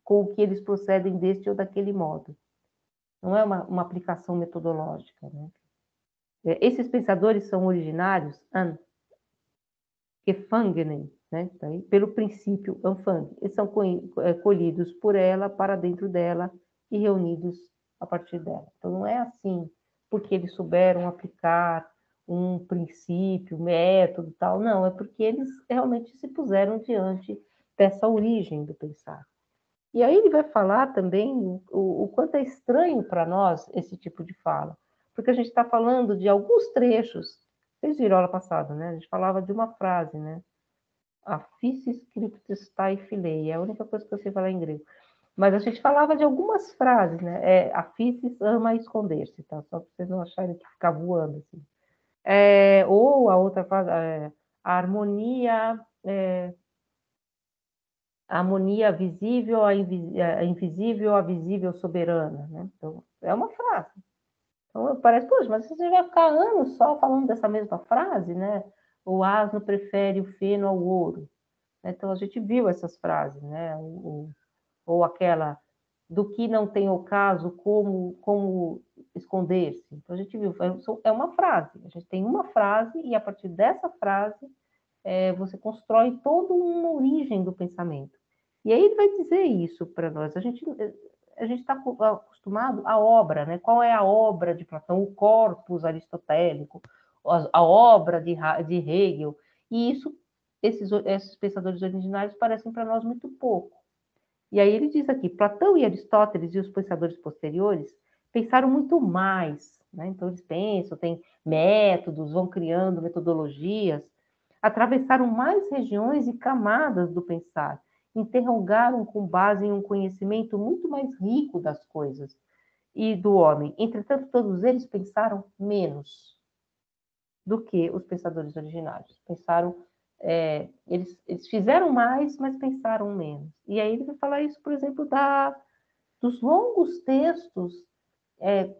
o que eles procedem deste ou daquele modo. Não é uma aplicação metodológica, né? Esses pensadores são originários, gefangenen, né? Pelo princípio anfang. Eles são colhidos por ela, para dentro dela e reunidos a partir dela. Então, não é assim, porque eles souberam aplicar um princípio, método, tal. Não, é porque eles realmente se puseram diante dessa origem do pensar. E aí ele vai falar também o quanto é estranho para nós esse tipo de fala, porque a gente está falando de alguns trechos. Vocês viram aula passada, né? A gente falava de uma frase, né? Aphysis cryptis tai philei, é a única coisa que eu sei falar em grego. Mas a gente falava de algumas frases, né? Aphysis ama esconder-se, tá? Só para vocês não acharem que fica voando assim. Ou a outra frase, a harmonia visível, a invisível, a visível soberana, né? Então, é uma frase. Então, parece, poxa, mas você vai ficar anos só falando dessa mesma frase, né? O asno prefere o feno ao ouro. Então, a gente viu essas frases, né? Ou aquela do que não tem ocaso, como esconder-se. Então, a gente viu, é uma frase. A gente tem uma frase e, a partir dessa frase, você constrói toda uma origem do pensamento. E aí ele vai dizer isso para nós. A gente está acostumado à obra, né? Qual é a obra de Platão? O corpus aristotélico, a obra de Hegel. E esses pensadores originários parecem para nós muito pouco. E aí ele diz aqui, Platão e Aristóteles e os pensadores posteriores pensaram muito mais, né? Então eles pensam, têm métodos, vão criando metodologias, atravessaram mais regiões e camadas do pensar, interrogaram com base em um conhecimento muito mais rico das coisas e do homem. Entretanto, todos eles pensaram menos do que os pensadores originários. Eles fizeram mais, mas pensaram menos. E aí ele vai falar isso, por exemplo, dos longos textos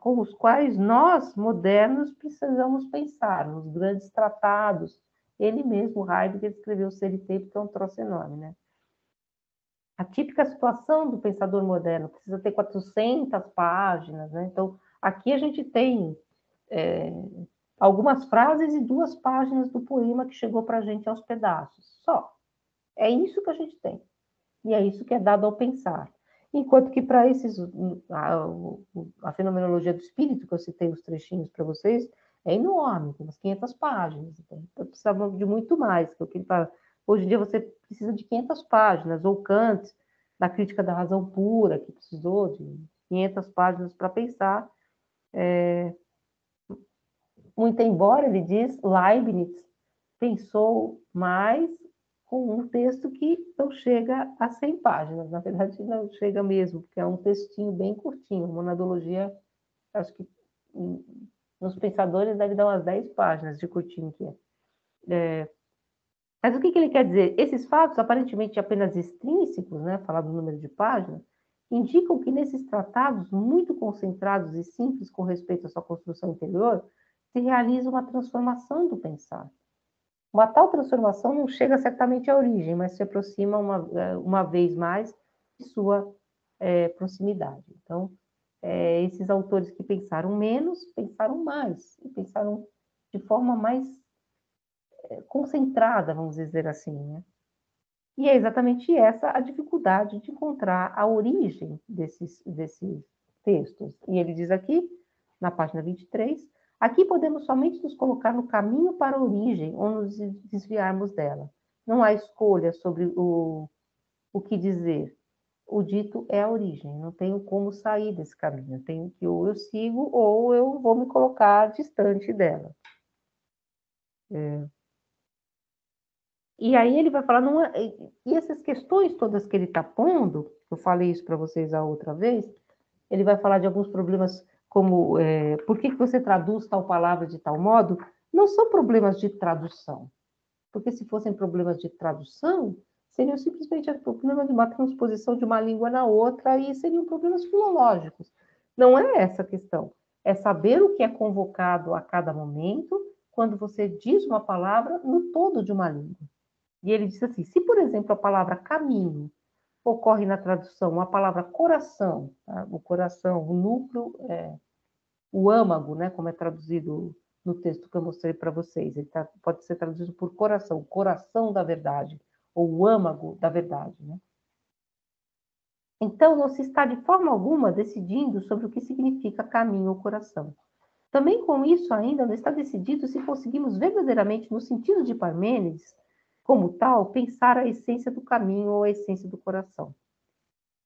com os quais nós, modernos, precisamos pensar, nos grandes tratados. Ele mesmo, Heidegger, escreveu Ser e Tempo, que é um troço enorme, né? A típica situação do pensador moderno precisa ter 400 páginas, né? Então, aqui a gente tem algumas frases e 2 páginas do poema que chegou para a gente aos pedaços. Só. É isso que a gente tem. E é isso que é dado ao pensar. Enquanto que para a fenomenologia do espírito, que eu citei os trechinhos para vocês, é enorme, tem umas 500 páginas. Então, precisava de muito mais. Que é o que ele fala. Hoje em dia você precisa de 500 páginas, ou Kant, da crítica da razão pura, que precisou de 500 páginas para pensar. Muito embora, ele diz, Leibniz pensou mais com um texto que não chega a 100 páginas. Na verdade, não chega mesmo, porque é um textinho bem curtinho. Monadologia, acho que nos pensadores deve dar umas 10 páginas de curtinho que é. Mas o que ele quer dizer? Esses fatos, aparentemente apenas extrínsecos, né, falar do número de páginas, indicam que nesses tratados, muito concentrados e simples com respeito à sua construção interior, se realiza uma transformação do pensar. Uma tal transformação não chega certamente à origem, mas se aproxima uma vez mais de sua proximidade. Então, esses autores que pensaram menos, pensaram mais, e pensaram de forma mais concentrada, vamos dizer assim, né? E é exatamente essa a dificuldade de encontrar a origem desses textos. E ele diz aqui, na página 23, Aqui podemos somente nos colocar no caminho para a origem ou nos desviarmos dela. Não há escolha sobre o que dizer. O dito é a origem, não tenho como sair desse caminho. Eu tenho que ou eu sigo ou eu vou me colocar distante dela. E aí ele vai falar, não é, e essas questões todas que ele está pondo, eu falei isso para vocês a outra vez, ele vai falar de alguns problemas como por que você traduz tal palavra de tal modo, não são problemas de tradução, porque se fossem problemas de tradução, seriam simplesmente o problema de uma transposição de uma língua na outra e seriam problemas filológicos. Não é essa a questão, é saber o que é convocado a cada momento quando você diz uma palavra no todo de uma língua. E ele diz assim: se, por exemplo, a palavra caminho ocorre na tradução a palavra coração, tá? O coração, o núcleo, o âmago, né, como é traduzido no texto que eu mostrei para vocês, ele pode ser traduzido por coração, o coração da verdade, ou o âmago da verdade, né? Então, não se está de forma alguma decidindo sobre o que significa caminho ou coração. Também com isso ainda não está decidido se conseguimos verdadeiramente, no sentido de Parmênides, como tal, pensar a essência do caminho ou a essência do coração.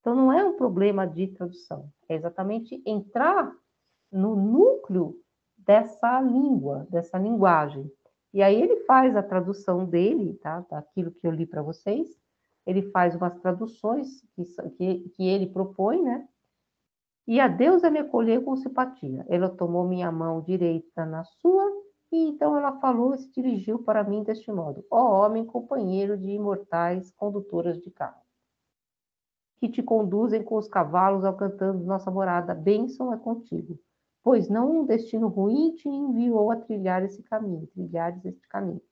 Então, não é um problema de tradução, é exatamente entrar no núcleo dessa língua, dessa linguagem. E aí ele faz a tradução dele, tá? Daquilo que eu li para vocês, ele faz umas traduções que ele propõe, né? E a deusa me acolheu com simpatia. Ela tomou minha mão direita na sua, e então ela falou e se dirigiu para mim deste modo: ó homem, companheiro de imortais condutoras de carro, que te conduzem com os cavalos alcançando nossa morada, bênção é contigo, pois não um destino ruim te enviou a trilhares este caminho,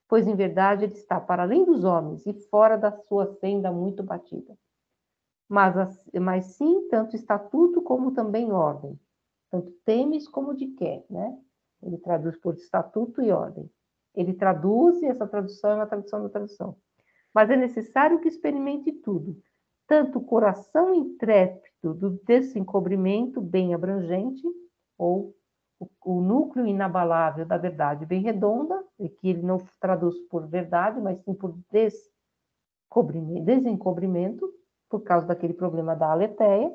pois em verdade ele está para além dos homens e fora da sua senda muito batida. Mas sim, tanto estatuto como também ordem, tanto temes como de quer, né? Ele traduz por estatuto e ordem. Ele traduz, e essa tradução é uma tradução da tradução. Mas é necessário que experimente tudo, tanto o coração intrépido do desencobrimento bem abrangente, ou o núcleo inabalável da verdade bem redonda, e que ele não traduz por verdade, mas sim por desencobrimento, por causa daquele problema da aletheia,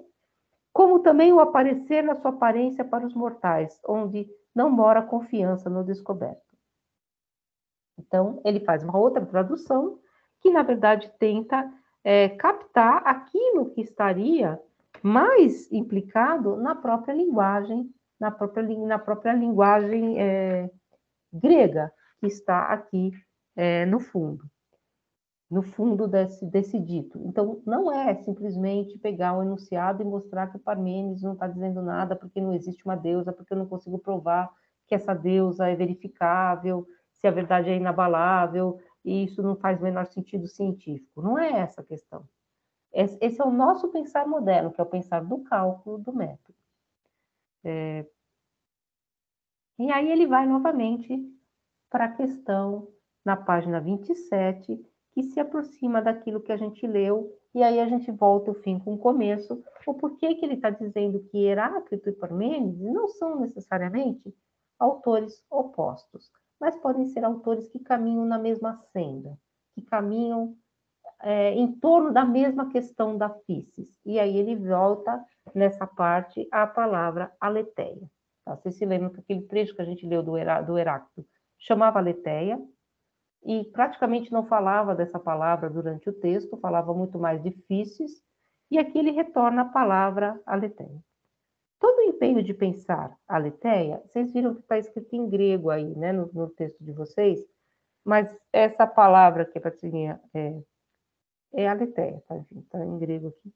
como também o aparecer na sua aparência para os mortais, onde não mora confiança no descoberto. Então, ele faz uma outra tradução, que na verdade tenta captar aquilo que estaria mais implicado na própria linguagem, na própria linguagem grega, que está aqui no fundo desse dito. Então, não é simplesmente pegar um enunciado e mostrar que Parmênides não está dizendo nada porque não existe uma deusa, porque eu não consigo provar que essa deusa é verificável, se a verdade é inabalável, e isso não faz o menor sentido científico. Não é essa a questão. Esse é o nosso pensar moderno, que é o pensar do cálculo, do método. E aí ele vai novamente para a questão na página 27, que se aproxima daquilo que a gente leu, e aí a gente volta o fim com o começo, o porquê que ele está dizendo que Heráclito e Parmênides não são necessariamente autores opostos, mas podem ser autores que caminham na mesma senda, que caminham em torno da mesma questão da physis. E aí ele volta nessa parte à palavra aletheia. Tá? Vocês se lembram que aquele trecho que a gente leu do Heráclito chamava aletheia, e praticamente não falava dessa palavra durante o texto, falava muito mais de physis, e aqui ele retorna a palavra aletheia. Todo o empenho de pensar aletheia, vocês viram que está escrito em grego aí, né, no texto de vocês, mas essa palavra que é aletheia, tá, enfim, está em grego aqui.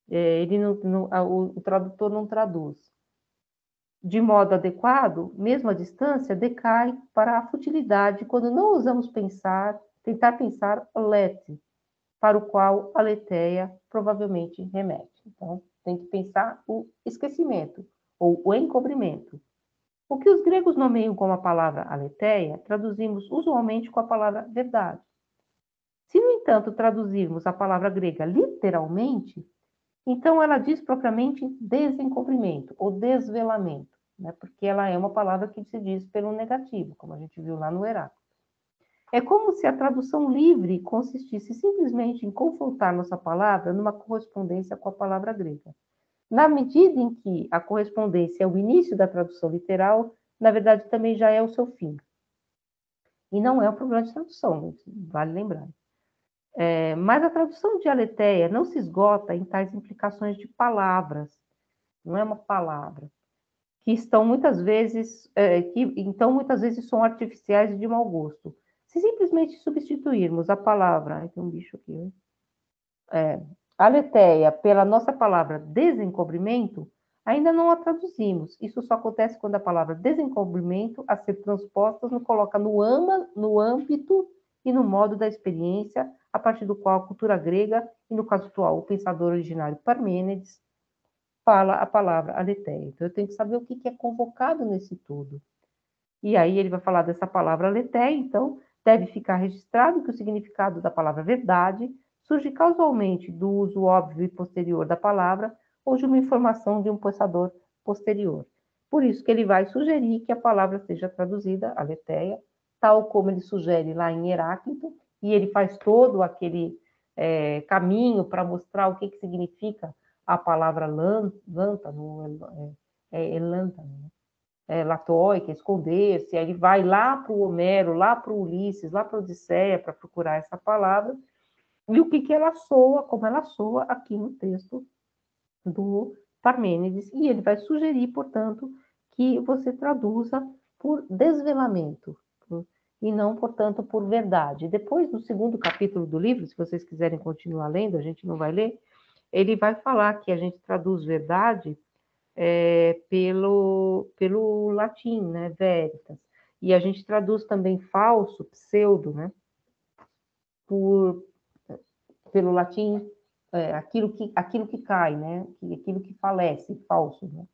Ele o tradutor não traduz. De modo adequado, mesmo a distância, decai para a futilidade quando não ousamos tentar pensar lete, para o qual a aletheia provavelmente remete. Então, tem que pensar o esquecimento, ou o encobrimento. O que os gregos nomeiam como a palavra aletheia, traduzimos usualmente com a palavra verdade. Se, no entanto, traduzirmos a palavra grega literalmente, então ela diz propriamente desencobrimento ou desvelamento. né? Porque ela é uma palavra que se diz pelo negativo, como a gente viu lá no Heráclito. É como se a tradução livre consistisse simplesmente em confrontar nossa palavra numa correspondência com a palavra grega. Na medida em que a correspondência é o início da tradução literal, na verdade também já é o seu fim. E não é um problema de tradução, vale lembrar. Mas a tradução dialeteia não se esgota em tais implicações de palavras, não é uma palavra, que estão muitas vezes, então muitas vezes são artificiais e de mau gosto. Se simplesmente substituirmos a palavra, tem um bicho aqui, né? Aletheia pela nossa palavra desencobrimento, ainda não a traduzimos. Isso só acontece quando a palavra desencobrimento, a ser transposta, nos coloca no âmbito e no modo da experiência, a partir do qual a cultura grega, e no caso atual, o pensador originário Parmênides, fala a palavra aletheia. Então, eu tenho que saber o que é convocado nesse todo. E aí ele vai falar dessa palavra aletheia, então, deve ficar registrado que o significado da palavra verdade surge causalmente do uso óbvio e posterior da palavra ou de uma informação de um pensador posterior. Por isso que ele vai sugerir que a palavra seja traduzida, aletheia, tal como ele sugere lá em Heráclito, e ele faz todo aquele caminho para mostrar o que significa a palavra lântano, elântano, latóica, esconder-se, aí ele vai lá para o Homero, lá para o Ulisses, lá para a Odisseia, para procurar essa palavra, e o que ela soa, como ela soa aqui no texto do Parmênides, e ele vai sugerir, portanto, que você traduza por desvelamento, e não, portanto, por verdade. Depois, no segundo capítulo do livro, se vocês quiserem continuar lendo, a gente não vai ler, ele vai falar que a gente traduz verdade pelo latim, né, veritas. E a gente traduz também falso, pseudo, né, pelo latim, aquilo que cai, né, aquilo que falece, falso, né.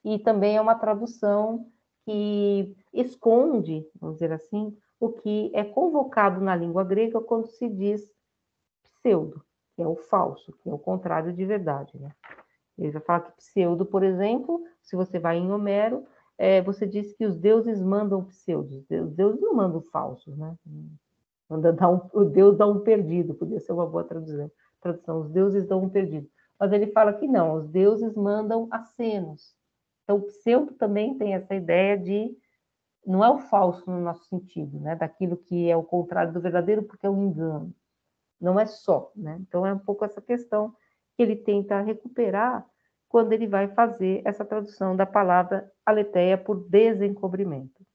E também é uma tradução que esconde, vamos dizer assim, o que é convocado na língua grega quando se diz pseudo, que é o falso, que é o contrário de verdade, né. Ele vai falar que pseudo, por exemplo, se você vai em Homero, você diz que os deuses mandam pseudos. Os deuses não mandam falsos, né? O Deus dá um perdido, podia ser uma boa tradução. Os deuses dão um perdido. Mas ele fala que não, os deuses mandam acenos. Então, o pseudo também tem essa ideia de não é o falso no nosso sentido, né? Daquilo que é o contrário do verdadeiro, porque é um engano. Não é só, né? Então, é um pouco essa questão que ele tenta recuperar quando ele vai fazer essa tradução da palavra aletheia por desencobrimento.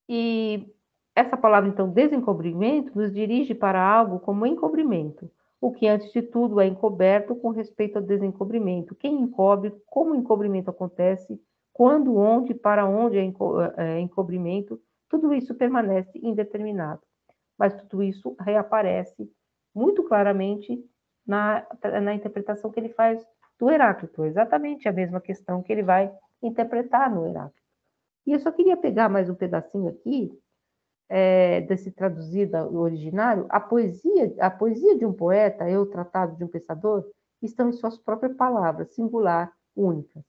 E essa palavra, então, desencobrimento, nos dirige para algo como encobrimento, o que, antes de tudo, é encoberto com respeito ao desencobrimento. Quem encobre, como o encobrimento acontece, quando, onde, para onde é encobrimento, tudo isso permanece indeterminado. Mas tudo isso reaparece muito claramente na interpretação que ele faz do Heráclito, exatamente a mesma questão que ele vai interpretar no Heráclito. E eu só queria pegar mais um pedacinho aqui, desse traduzido originário. A poesia de um poeta e o tratado de um pensador estão em suas próprias palavras, singular, únicas.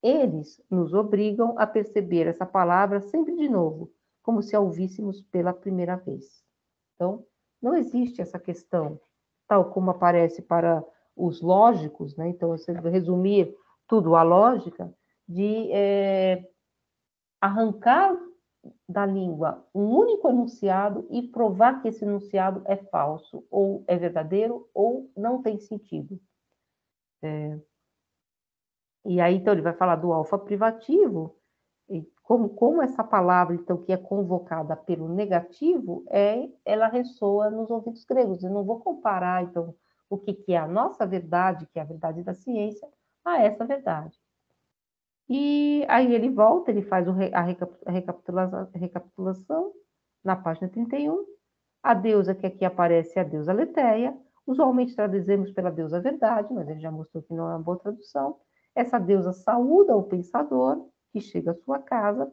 Eles nos obrigam a perceber essa palavra sempre de novo, como se a ouvíssemos pela primeira vez. Então, não existe essa questão, tal como aparece para os lógicos, né? Então, você resumir tudo à lógica, de arrancar da língua um único enunciado e provar que esse enunciado é falso, ou é verdadeiro, ou não tem sentido. E aí, então, ele vai falar do alfa privativo, e como essa palavra, então, que é convocada pelo negativo, ela ressoa nos ouvidos gregos. Eu não vou comparar, então, o que é a nossa verdade, que é a verdade da ciência, a essa verdade. E aí ele volta, ele faz a recapitulação na página 31. A deusa que aqui aparece é a deusa Leteia. Usualmente traduzimos pela deusa verdade, mas ele já mostrou que não é uma boa tradução. Essa deusa saúda o pensador que chega à sua casa,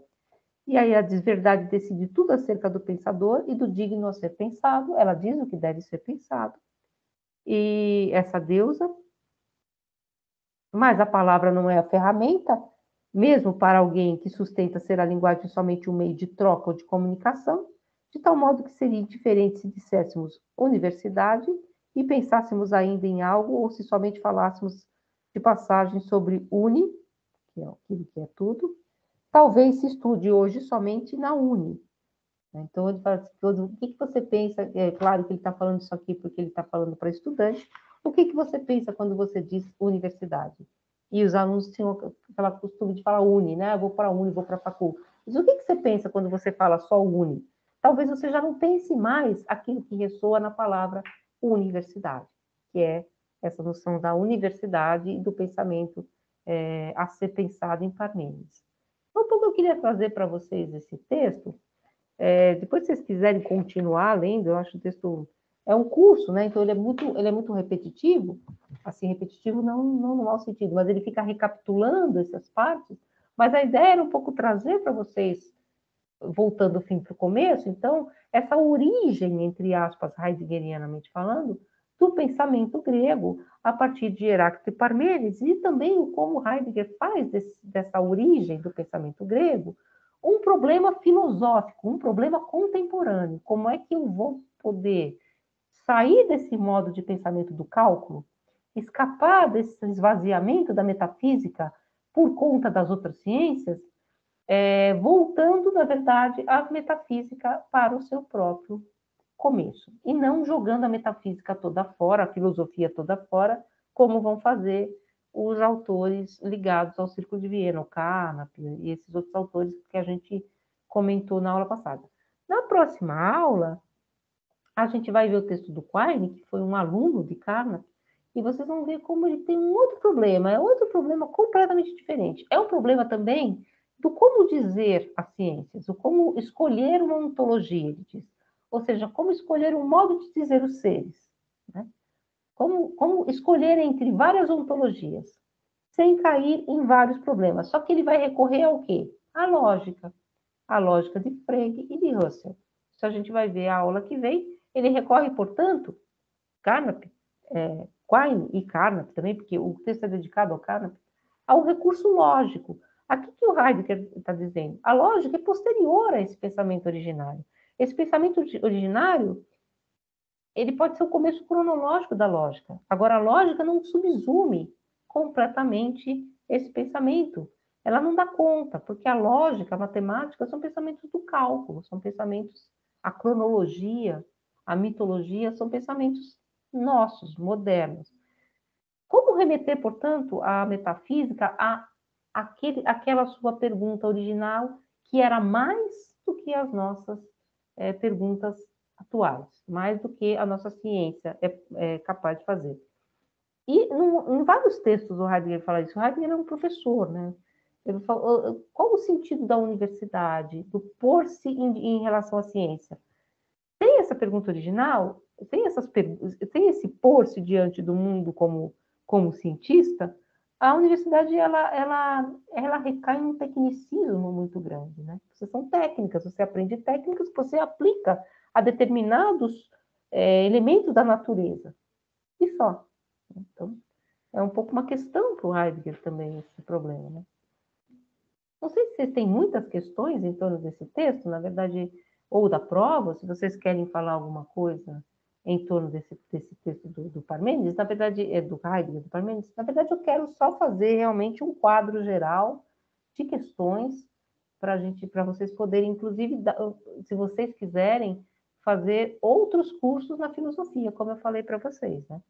e aí a verdade decide tudo acerca do pensador e do digno a ser pensado. Ela diz o que deve ser pensado. E essa deusa Mas a palavra não é a ferramenta, mesmo para alguém que sustenta ser a linguagem somente um meio de troca ou de comunicação, de tal modo que seria diferente se disséssemos universidade e pensássemos ainda em algo, ou se somente falássemos de passagem sobre uni, que é aquilo que é tudo, talvez se estude hoje somente na uni. Então, ele fala assim, o que você pensa? É claro que ele está falando isso aqui porque ele está falando para estudante. O que você pensa quando você diz universidade? E os alunos tinham aquela costume de falar uni, né? Eu vou para a uni, vou para a facul. Mas o que você pensa quando você fala só uni? Talvez você já não pense mais aquilo que ressoa na palavra universidade, que é essa noção da universidade e do pensamento a ser pensado em Parmênides. Então, eu queria trazer para vocês esse texto. Depois, se vocês quiserem continuar lendo, eu acho o texto... É um curso, né? Então, ele é muito repetitivo, assim, repetitivo não no mau sentido, mas ele fica recapitulando essas partes, mas a ideia era um pouco trazer para vocês, voltando o fim para o começo, então, essa origem, entre aspas, heideggerianamente falando, do pensamento grego, a partir de Heráclito e Parmênides, e também o como Heidegger faz dessa origem do pensamento grego um problema filosófico, um problema contemporâneo. Como é que eu vou poder sair desse modo de pensamento do cálculo, escapar desse esvaziamento da metafísica por conta das outras ciências, voltando, na verdade, a metafísica para o seu próprio começo, e não jogando a metafísica toda fora, a filosofia toda fora, como vão fazer os autores ligados ao Círculo de Viena, o Carnap e esses outros autores que a gente comentou na aula passada. Na próxima aula, a gente vai ver o texto do Quine, que foi um aluno de Carnap, e vocês vão ver como ele tem um outro problema, é outro problema completamente diferente. É um problema também do como dizer as ciências, o como escolher uma ontologia, ele diz. Ou seja, como escolher um modo de dizer os seres. Né? Como escolher entre várias ontologias, sem cair em vários problemas. Só que ele vai recorrer ao quê? À lógica. A lógica de Frege e de Russell. Isso a gente vai ver a aula que vem. Ele recorre, portanto, Carnap, Quine e Carnap também, porque o texto é dedicado ao Carnap, ao recurso lógico. Aqui que o Heidegger está dizendo, a lógica é posterior a esse pensamento originário. Esse pensamento originário, ele pode ser o começo cronológico da lógica. Agora, a lógica não subsume completamente esse pensamento. Ela não dá conta, porque a lógica, a matemática, são pensamentos do cálculo, são pensamentos, a cronologia, a mitologia, são pensamentos nossos, modernos. Como remeter, portanto, a metafísica àquela sua pergunta original, que era mais do que as nossas perguntas atuais, mais do que a nossa ciência é capaz de fazer. E em vários textos o Heidegger fala isso. O Heidegger é um professor, né? Ele fala, qual o sentido da universidade, do pôr-se em relação à ciência? Tem essa pergunta original? Tem esse pôr-se diante do mundo como cientista? A universidade ela recai em um tecnicismo muito grande, né? São técnicas, você aprende técnicas que você aplica a determinados elementos da natureza. E só. Então, é um pouco uma questão para o Heidegger também, esse problema, né? Não sei se vocês têm muitas questões em torno desse texto, na verdade, ou da prova, se vocês querem falar alguma coisa em torno desse texto do Parmênides, na verdade, é do Heidegger, do Parmênides, na verdade, eu quero só fazer realmente um quadro geral de questões para vocês poderem, inclusive, se vocês quiserem, fazer outros cursos na filosofia, como eu falei para vocês, né?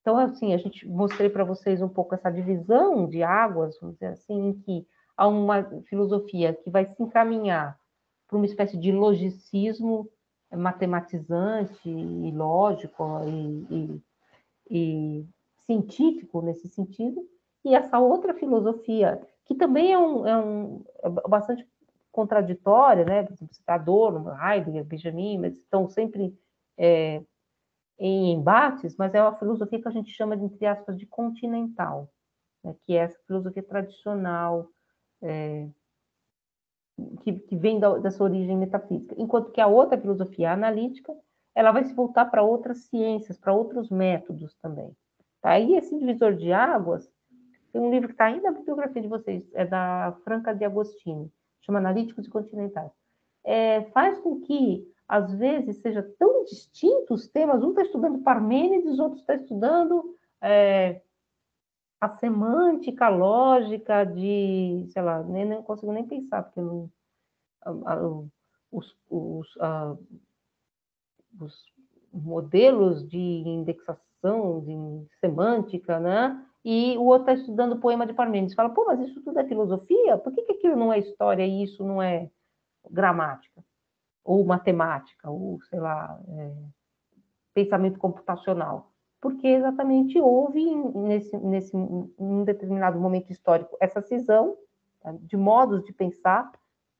Então, assim, a gente mostrei para vocês um pouco essa divisão de águas, vamos dizer assim, em que há uma filosofia que vai se encaminhar para uma espécie de logicismo matematizante e lógico e científico nesse sentido, e essa outra filosofia, que também é bastante contraditória, né? Por exemplo, Adorno, Heidegger, Benjamin, mas estão sempre em embates, mas é uma filosofia que a gente chama, entre aspas, de continental, né? Que é essa filosofia tradicional, que vem dessa origem metafísica, enquanto que a outra filosofia analítica, ela vai se voltar para outras ciências, para outros métodos também. Tá? E esse divisor de águas, Tem um livro que está ainda na bibliografia de vocês, é da Franca de Agostini, chama Analíticos e Continentais. Faz com que, às vezes, seja tão distintos os temas, um está estudando Parmênides, outro está estudando a semântica lógica de, sei lá, nem consigo nem pensar, porque não, os modelos de indexação, de semântica, né? E o outro está estudando o poema de Parmênides. Fala, pô, mas isso tudo é filosofia? Por que aquilo não é história e isso não é gramática? Ou matemática, ou, sei lá, pensamento computacional? Porque exatamente houve, nesse um determinado momento histórico, essa cisão, tá, de modos de pensar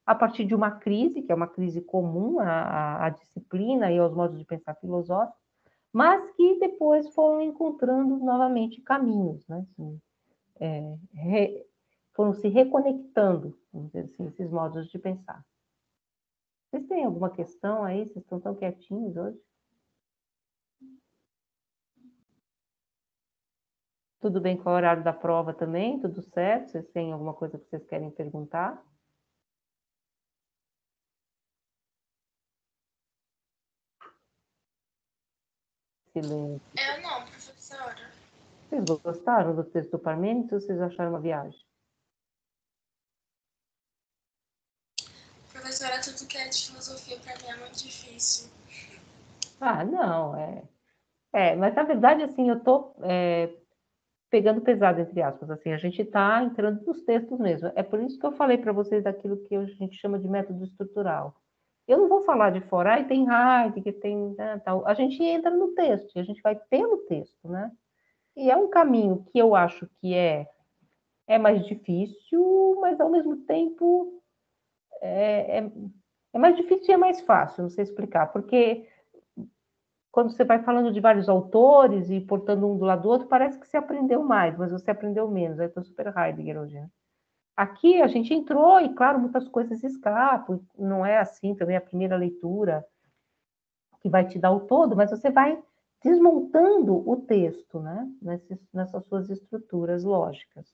a partir de uma crise, que é uma crise comum à disciplina e aos modos de pensar filosóficos, mas que depois foram encontrando novamente caminhos, né? Assim, foram se reconectando, vamos dizer assim, esses modos de pensar. Vocês têm alguma questão aí? Vocês estão tão quietinhos hoje? Tudo bem com o horário da prova também? Tudo certo? Vocês têm alguma coisa que vocês querem perguntar? Silêncio. Eu não, professora. Vocês gostaram do texto do Parmênides ou vocês acharam uma viagem? Professora, tudo que é de filosofia pra mim é muito difícil. Ah, não, mas na verdade, assim, eu tô pegando pesado, entre aspas, assim, a gente está entrando nos textos mesmo. É por isso que eu falei para vocês daquilo que a gente chama de método estrutural. Eu não vou falar de fora, tem Heidegger, tem, né, tal. A gente entra no texto, a gente vai pelo texto, né? E é um caminho que eu acho que é mais difícil, mas ao mesmo tempo é mais difícil e é mais fácil, não sei explicar, porque quando você vai falando de vários autores e portando um do lado do outro, parece que você aprendeu mais, mas você aprendeu menos. Eu estou super Heidegger hoje, né? Aqui a gente entrou e, claro, muitas coisas escapam, não é assim também a primeira leitura que vai te dar o todo, mas você vai desmontando o texto, né? Nessas suas estruturas lógicas.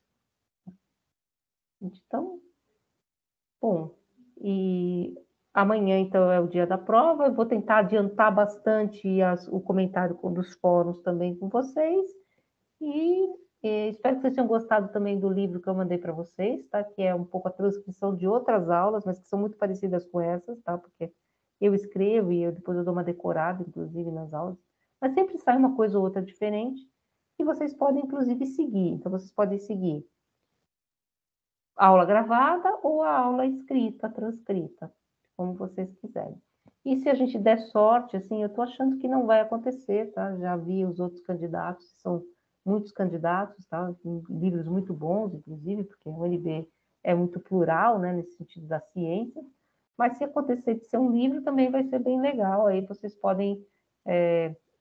Então, bom, e amanhã, então, é o dia da prova. Eu vou tentar adiantar bastante o comentário dos fóruns também com vocês. E espero que vocês tenham gostado também do livro que eu mandei para vocês, tá? Que é um pouco a transcrição de outras aulas, mas que são muito parecidas com essas, tá? Porque eu escrevo e depois eu dou uma decorada, inclusive, nas aulas. Mas sempre sai uma coisa ou outra diferente, que vocês podem, inclusive, seguir. Então, vocês podem seguir a aula gravada ou a aula escrita, transcrita, como vocês quiserem. E se a gente der sorte, assim, eu estou achando que não vai acontecer, tá? Já vi os outros candidatos, são muitos candidatos, tá? Livros muito bons, inclusive, porque a UNB é muito plural, né, nesse sentido da ciência. Mas se acontecer de ser um livro, também vai ser bem legal. Aí vocês podem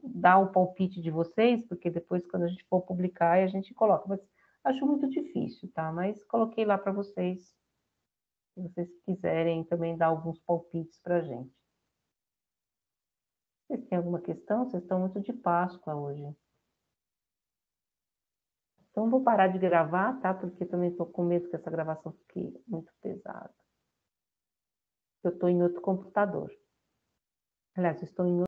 dar o palpite de vocês, porque depois, quando a gente for publicar, a gente coloca. Mas acho muito difícil, tá? Mas coloquei lá para vocês, se vocês quiserem também dar alguns palpites para a gente. Vocês têm alguma questão? Vocês estão muito de Páscoa hoje. Então, vou parar de gravar, tá? Porque também estou com medo que essa gravação fique muito pesada. Eu estou em outro computador. Aliás, eu estou em